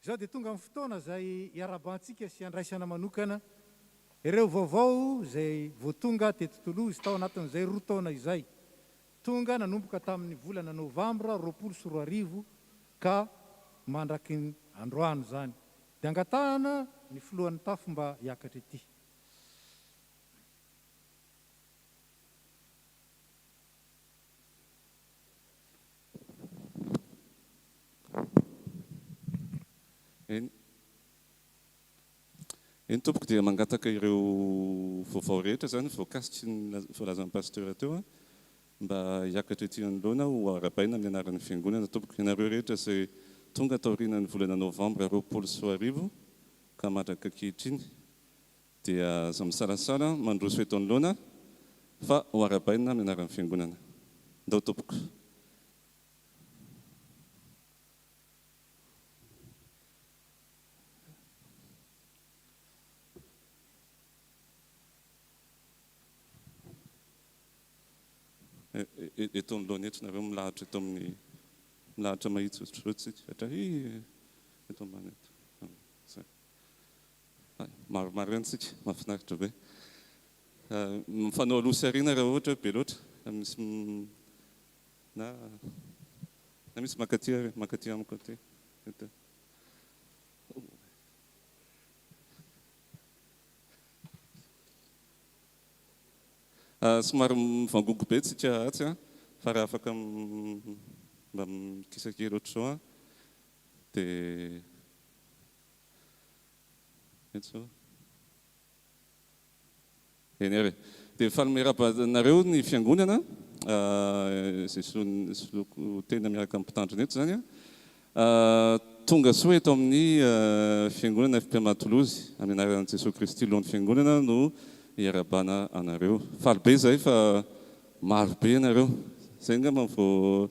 Zao dia tonga amin'ny fotoana izay hiarabantsika sy andraisana manokana ireo vaovao izay voatonga teto Toulouse tao anatin'izay 2 taona izay. Tonga nanomboka tamin'ny volana novambra 2024 ka mandraky ny androany zany. Dia angatahana ny filohan'ny tafo mba hiakatra ety. Eny tompoko dia mangataka ireo vaovao rehetra zany voakasitry ny voalazan'ny pasteur teo mba hiakatra ety anoloana ho arabaina amin'ny anaran'ny fiangonana tompoko. Ianareo rehetra izay tonga taorian'ny volana novambra 2024 ka matraka ankehitriny dia za misalasala mandroso eto anoloana fa ho arabaina amin'ny anaran'ny fiangonana. Ndao tompoko. Eto anoloana eto nareo milahatra eto amin'ny milahatra mahitsotsotsika hatra eto ambany eto. Maromaro antsika mahafinaritra be. Mifanao aloha sy aoriana raha ohatra be loatra misy na misy makaty amiko aty. Somary mivangogo be tsika atsy fa raha afaka mba mikisakely ohatr'izao dia eto eny ary. Dia falomerabanareo ny fiangonana izay soloko tena miaraka amin'ny mpitandrina eto zany tonga soa eto amin'ny fiangonana FPM-Toulouse amin'ny anaran'i Jesosy Kristy lohan'ny fiangonana no hiarabana anareo. Faly be zay fa maro be anareo. Zay ngamba vao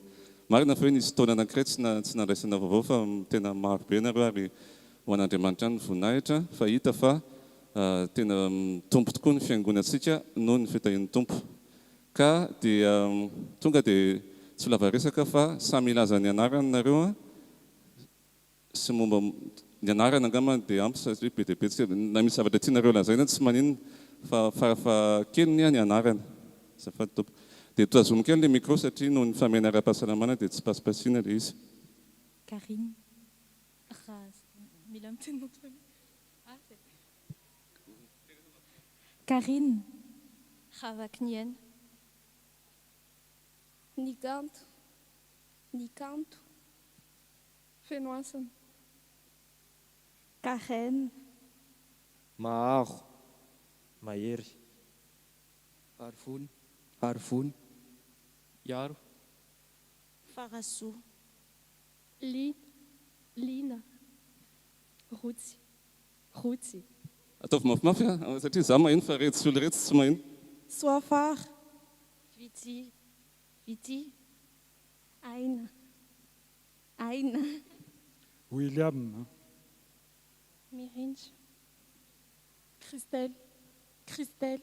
marina fa hoe nisy taona anankiray tsy nandraisana vaovao fa tena maro be anareo ary ho an'Andriamanitra ny voninahitra fa hita fa tena mitombo tokoa ny fiangonantsika noho ny fitahian'ny tompo. Ka dia tonga dia tsy lava resaka fa samy ilaza ny anarany nareo sy momba ny anarana angamba dia ampy satria be dia be na misy zavatra tianareo lazaina tsy maninona fa farafa kely ny anarana. Zafady tompo. Dia toazomy kely le micro satria noho ny famena ara-pahasalamana dia tsy pasipasiana le izy. Karine. Mila miteny nom de famille. Karine. Ravaknienne. Nikanto. Nikanto. Fenoasana. Karen. Maharo. Mahery. Arvony. Arvony. Yaro. Faraso. Lina. Rotsy. Rotsy. Ataovy mafimafy satria za mahino fa rehetra sy olo rehetra tsy mahino. Soafar. Vity. Vity. Aina. Aina. William. Mirindra. Christelle. Christelle.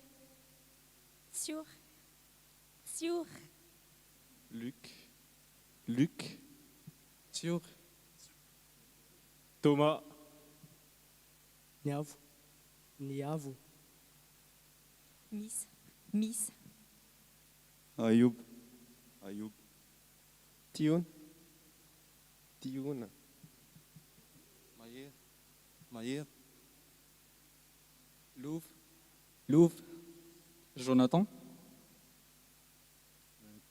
Sur. Sur. Luc. Sur. Thomas. Niavo. Niavo. Miss. Miss. Ayoub. Tion. Tiona. Maher. Louvre. Jonathan.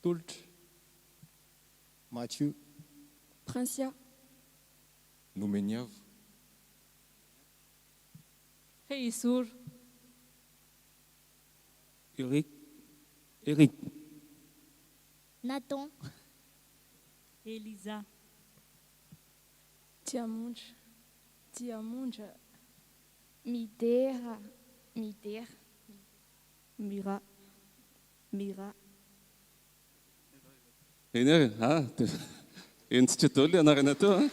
Toult. Mathieu. Princia. Noumeniave. Reisur. Eric, Nathan, Elisa, Tiamundra, Midera, Mira, eny ary entsika daholo le anarana teo a.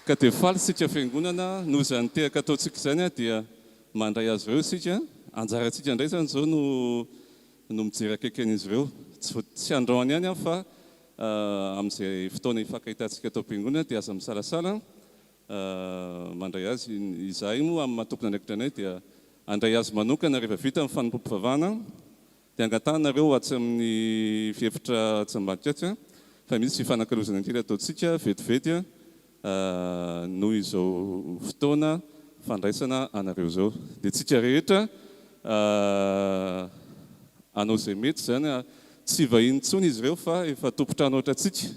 Ka dia faly sika fiangonana noho izany tehaka ataontsika izany a dia mandray azy ireo sika. Anjarantsika indray zany izao no mijery akaiky an'izy ireo. Tsy androany ihany a fa amin'izay fotoana hifankahitantsika atao am-piangonana dia aza misalasala mandray azy. Izahay moa amin'ny mahatokana andraikitra anay dia andray azy manokana rehefa vita amin'ny Fanompoam-Pivavahana dia angatanareo atsy amin'ny fihefitra tsy ambadika fa misy fifanankalozana kely ataontsika vetivety noho izao fotoana fandraisana anareo zao. Dia tsika rehetra anao izay mety zany tsy vahiny intsony izy ireo fa efa tompotrano ohatratsika.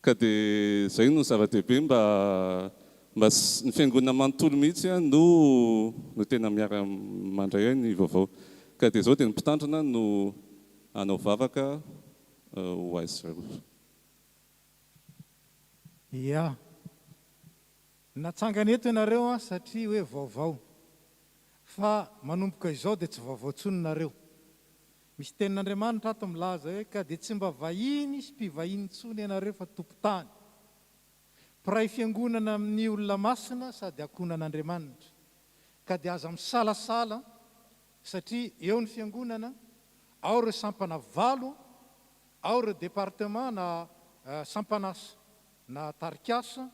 Ka dia izay no zava-dehibe mba ny fiangonana manontolo mihitsy no tena miara mandray ny vaovao. Ka dia izao dia ny mpitandrina no anao vavaka ho azy ireo. Ya, natsangana eto ianareo satria hoe vaovao. Fa manomboka izao dia tsy vaovao intsony nareo. Misy tenin'Andriamanitra ato milaza hoe ka dia tsy mba vahiny sy mpivahiny intsony ianareo fa tompotany. Mpiray fiangonana amin'ny olona masina sady akonan'Andriamanitra. Ka dia aza misalasala satria eo ny fiangonana, ao ireo sampana valo, ao ireo departement na sampanasa na tarikasa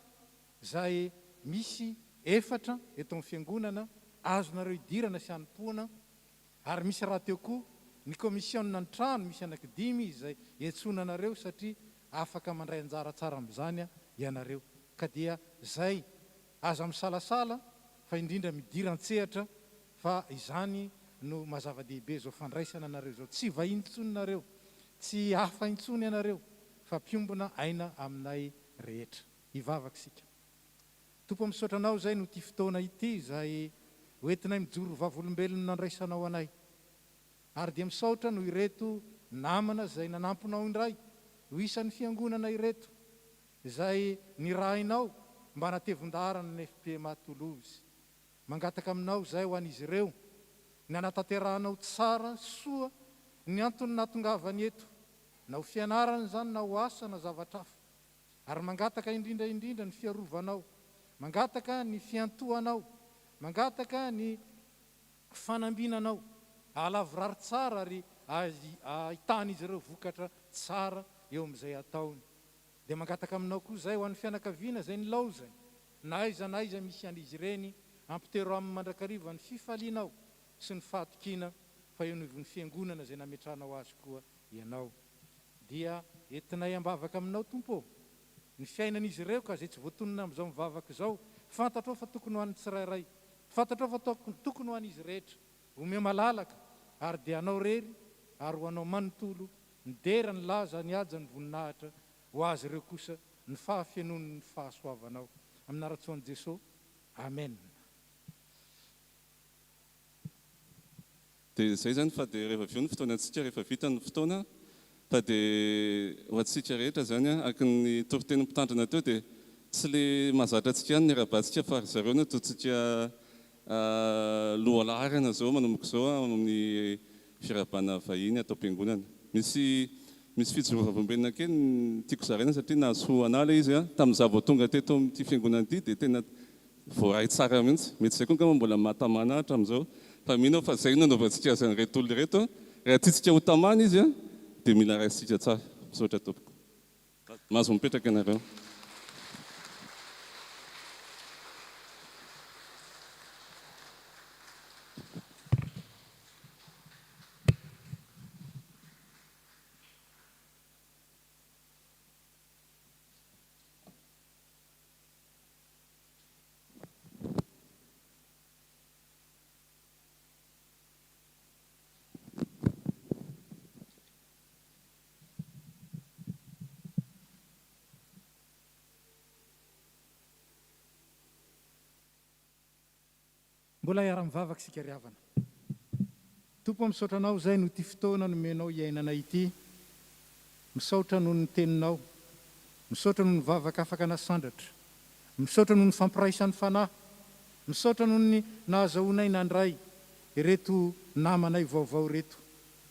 izay misy efatra eto amin'ny fiangonana, azonareo idirana sy hanompoana, ary misy raha teo koa ny komisiona ny trano misy anankidimy izay iantsonanareo satria afaka mandray anjara tsara amin'izany ianareo. Ka dia izay aza misalasala fa indrindra midiran-tsehatra fa izany no mazava-dehibe zao fandraisana anareo zao. Tsy vahiny intsony nareo, tsy hafa intsony ianareo fa mpiombona aina aminay rehetra. Hivavaka sika. Tompo misaotra anao zay no ty fotoana ity izay hoentinay mijoro vavolombelona nandraisanao anay. Ary dia misaotra no ireto namana izay nanamponao indray ho isan'ny fiangonana ireto izay nirahinao mba natevon-darana ny FP Matolozy. Mangataka aminao zay ho an'izy ireo ny anataterahanao tsara soa ny antony natongavany eto, na ho fianarana zany na ho asa na zavatra hafa. Ary mangataka indrindra ny fiarovanao, mangataka ny fiantohanao, mangataka ny fanambinanao, halavorary tsara ary ahitan'izy ireo vokatra tsara eo amin'izay ataony. Dia mangataka aminao koa zay ho an'ny fianakaviana izay nilaozany, na aiza misy an'izy ireny, ampitero amin'ny mandrakariva ny fifalianao sy ny fahatokiana fa eo ny fiangonana izay nametranao azy koa ianao. Dia entinay ambavaka aminao Tompo, ny fiainan'izy ireo ka izay tsy voatonona amin'izao mivavaka izao, fantatrao fa tokony ho an'ny tsirairay, fantatrao fa tokony ho an'izy rehetra, ome malalaka ary dia anao rery ary ho anao manontolo, ny dera ny laza ny aja ny voninahitra ho azy ireo kosa ny fahafianon'ny fahasoavanao. Amin'anaratsoan'i Jesosy, amen. Dia izay zany fa dia rehefa avy eo ny fotoanantsika, rehefa vita ny fotoana, fa dia ho antsika rehetra zany araka ny toritenin'ny mpitandrina teo dia tsy le mahazatra antsika ihany ny arabantsika fa ry zareo no ataontsika lohalarana zao manomboka izao amin'ny firabana vahiny atao am-piangonana. Misy fijoro vavolombelona kely ny tiako zaraina satria nahasoa anala izy tamin'izaho vao tonga teto amin'ity fiangonana ity dia tena voaray tsara mihitsy. Mety izay koa mbola mahatamana hatramin'izao fa mino fa izay no anaovantsika zany reto olona reto. Raha tiantsika ho tamana izy dia mila raisitsika tsara. Misaotra tompoko. Mahazo mipetraka ianareo. mbola iara-mivavaka sika riavana. Tompo misaotra anao zay no ty fotoana nomenao iainanay ity. Misaotra noho ny teninao. Misaotra noho ny vavaka afaka nasandatra. Misaotra noho ny fampiraisan'ny fanahy. Misaotra noho ny nahazahoanay nandray ireto namanay vaovao reto.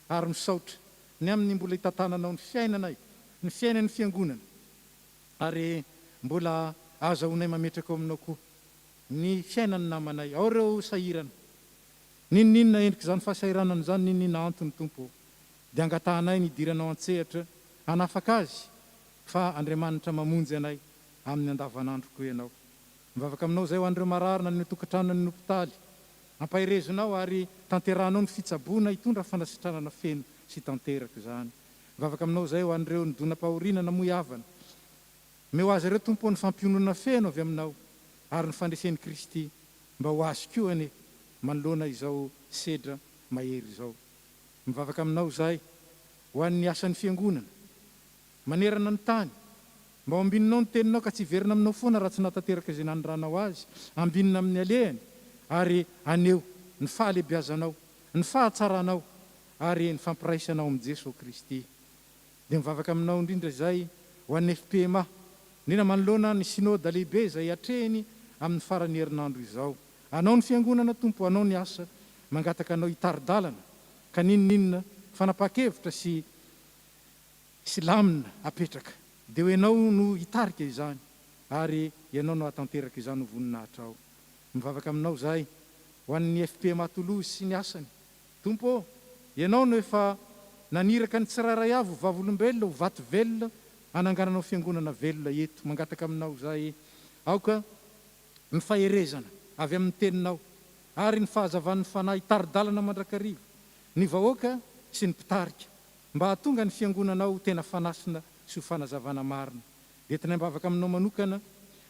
Ary misaotra ny amin'ny mbola hitantananao ny fiainanay, ny fiainan'ny fiangonana. Ary mbola ahazahoanay mametraka ao aminao koa ny fiainan'ny namanay. Ao ireo sahirana. Ninninona endrika zany fahasahiranana zany, ninninona antony Tompo. Dia angatahanay ny idiranao an-tsehatra hanafaka azy, fa Andriamanitra mamonjy anay amin'ny andavanandro koa ianao. Mivavaka aminao zay ho an'ireo mararina ny tokantrano ny hopitaly. Ampahirezonao ary tanterahanao ny fitsaboana hitondra fanasitranana feno sy tanteraka zany. Mivavaka aminao zay ho an'ireo nidona-pahoriana na moiavana. Meo azy ireo Tompo ny fampionona feno avy aminao ary ny fandresen'i Kristy mba ho azy koa ane manoloana izao sedra mahery izao. Mivavaka aminao zay ho an'ny asan'ny fiangonana manerana ny tany, mba ho ambinina ny teninao ka tsy verina aminao foana raha tsy natateraka izay nanoranao azy, ambinina amin'ny alehany ary aneo ny fahalebiazanao, ny fahatsaranao ary ny fampiraisanao amin'ny Jesosy Kristy. Dia mivavaka aminao indrindra zay ho an'ny FPMA, nina manoloana ny synode lehibe zay atrehiny amin'ny farany herinandro izao. Anao ny fiangonana Tompo, anao ny asa mangataka anao hitaridalana ka ninninona fanapa-kevitra sy lamina apetraka. Dia hoenao no hitarika izany ary ianao no hatanteraka izany ho voninahitra ao. Mivavaka aminao zay ho an'ny FPMA Toulouse sy ny asany. Tompo, ianao no efa naniraka ny tsirairay avy ho vavolombelona, ho vaty velona, anangananao fiangonana velona eto. Mangataka aminao zay aoka ny faherezana avy amin'ny teninao ary ny fahazavan'ny fanahy taridalana mandrakariva ny vahoaka sy ny mpitarika mba hahatonga ny fiangonanao tena fanasina sy ho fanazavana marina. Dia tena mivavaka aminao manokana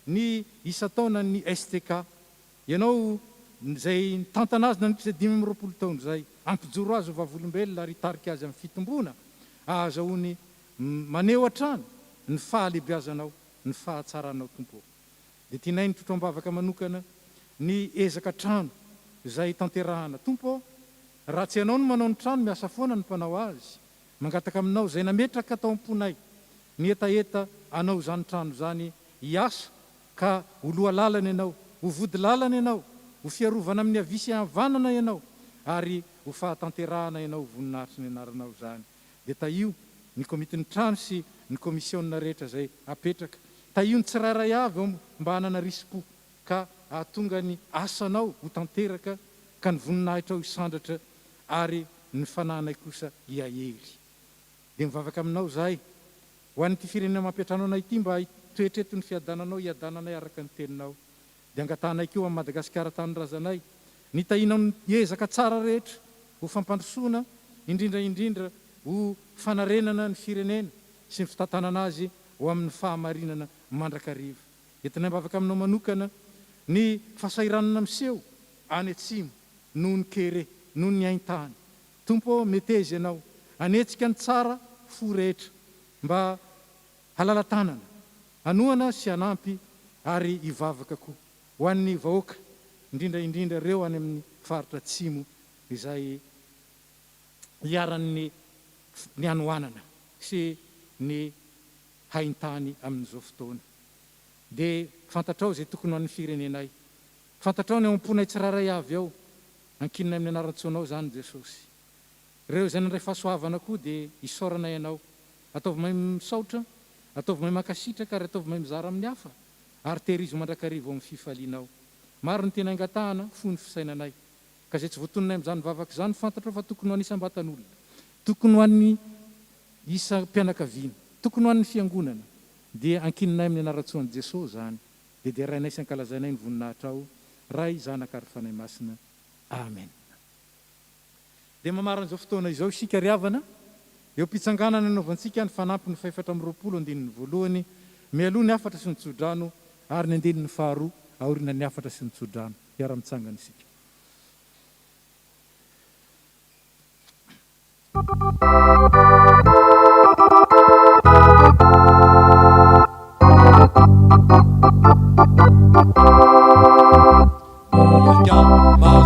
ny isa taona ny STK. Ianao zay tantana azy nanipy zay 520 taona zay, ampijoro azy ho vavolombelona ary hitarika azy amin'ny fitombona, ahazahoany maneho hatrany ny fahalebiazanao, ny fahatsaranao Tompo. Dia tianay ny trotro-mbavaka manokana ny ezaka trano zay tanterahana Tompo. Raha tsy ianao no manao ny trano, miasa foana ny mpanao azy. Mangataka aminao zay nametraka tao am-ponay ny etaeta anao zany trano zany hiasa ka ho loha lalana ianao, ho vody lalana ianao, ho fiarovana amin'ny avisy havanana ianao ary ho fahatanterahana ianao ho voninahitry ny anaranao zany. Dia taio ny komitin'ny trano sy ny komisiona rehetra zay apetraka. Taio ny tsirairay avy mba hanana rispo ka ahatonga ny asanao ho tanteraka ka ny voninahitra ho isandratra ary ny fananay kosa hiahery. Dia mivavaka aminao zay ho an'ity firenena mampiatranao anay ity mba toetreto ny fiadananao, hiadananay araka ny teninao. Dia angatahanay keo amin'ny Madagasikara tanorazanay ny tahinao ny ezaka tsara rehetra ho fampandrosoana, indrindra ho fanarenana ny firenena sy ny fitantanana azy ho amin'ny fahamarinana mandrakariva. Dia tena mivavaka aminao manokana ny fahasahiranana miseho any atsimo noho ny kere noho ny aintany. Tompo, metezy ianao anetsika ny tsara fo rehetra mba halala-tanana, hanoana sy hanampy ary hivavaka koa ho an'ny vahoaka indrindra reo any amin'ny faritra atsimo izay hiaran'ny ny hanoanana sy ny haintany amin'izao fotoana. Dia fantatrao zay tokony ho an'ny firenenay, fantatrao ny am-ponay tsiraray avy ao, ankinina amin'ny anarantsonao zany Jesosy. Reo zay nandray fahasoavana koa dia isaorana ianao, ataovy mahay misaotra, ataovy mahay makasitraka ary ataovy mahay mizara amin'ny hafa ary tehirizo mandrakarivo amin'ny fifalinao. Maro ny tena angatahana fony fisainanay ka zay tsy voatononay amin'izany vavaka zany fantatrao fa tokony ho an'ny isam-batan'olona, tokony ho an'ny isa-mpianakaviana, tokony ho an'ny fiangonana. Dia ankininay amin'ny anaratsoan'i Jesosy zany. Dia rainay sy ankalazainay ny voninahitra ao, Ray, Zanaka ary Fanahy Masina. Amen. Dia mamaran'izao fotoana izao isika riavana, eo mpitsanganana anaovantsika ny fanampy ny 420 mialoha ny 4 sy ny tsodrano ary ny 5 aorina ny 4 sy ny tsodrano. Hiara-mitsangana isika. Olga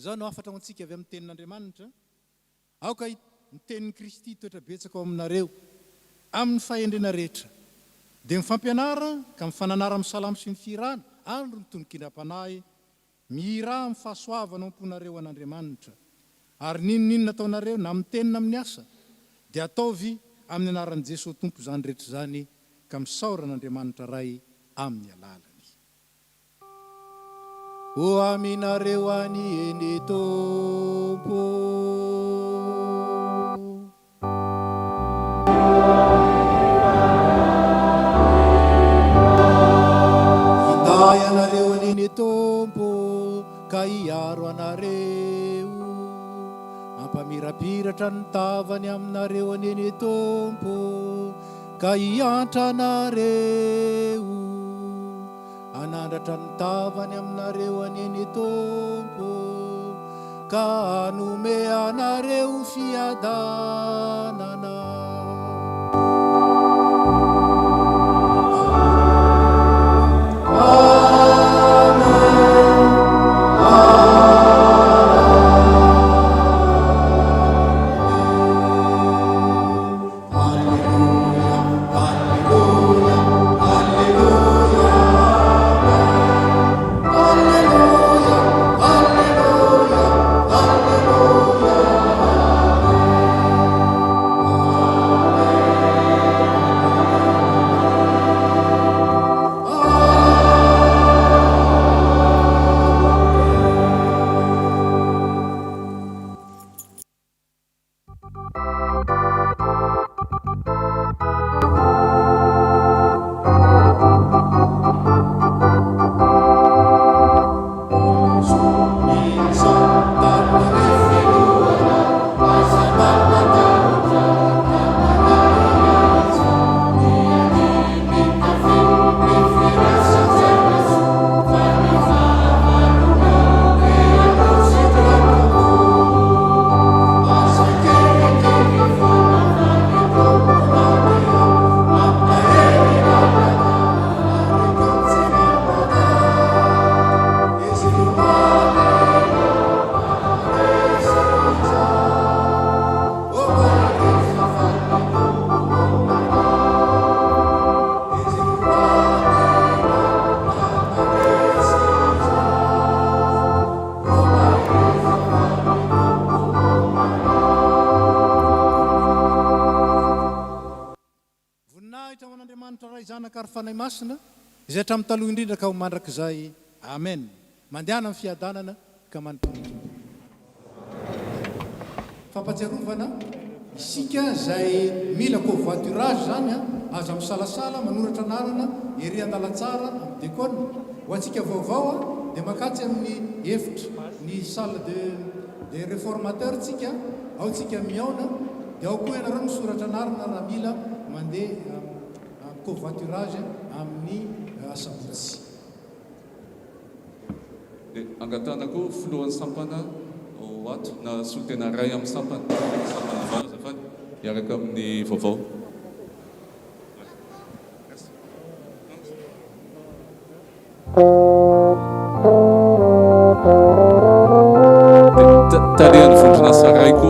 zao no afatra ho antsika avy amin'ny tenin'Andriamanitra. Aoka mitenin'i Kristy toetra betsaka ao aminareo amin'ny fahendrena rehetra, dia mifampianara ka mifananara amin'ny salamo sy ny firana andro ny tononkindram-panahy mihira amin'ny fahasoavana amponareo an'Andriamanitra. Ary ninonino nataonareo na amin'ny teny na amin'ny asa dia ataovy amin'ny anaran'i Jesosy Tompo izany rehetra izany, ka misaoran'Andriamanitra ray amin'ny alalany. O aminareo any eny Tompo, hiday anareo any eny Tompo ka hiaro anareo, ampamirapiratra ny tavany aminareo any eny Tompo ka hiantra anareo, anandratra ny tavany aminareo any eny Tompo ka hanome anareo fiadanana. Fanahy masina izay hatramin'ny taloha indrindra ka ho mandrakizay. Amen. Mandehana amin'ny fiadanana ka manontolo. Fampatsiarovana isika izay mila covoiturage zany aza misalasala manoratra anarana ery andalatsara amin'ny dekona ho antsika vaovao dia makatsy amin'ny efitra ny salle de réformateur tsika ao tsika miaona, dia ao koa ianareo misoratra anarana raha mila mandeha covoiturage amin'ny asabotsy. Angatanako filohan'ny sampana ao ato na solotena ray amin'ny sampana valo zafady hiaraka amin'ny vaovao. Tarihan'ny vondrona saraiko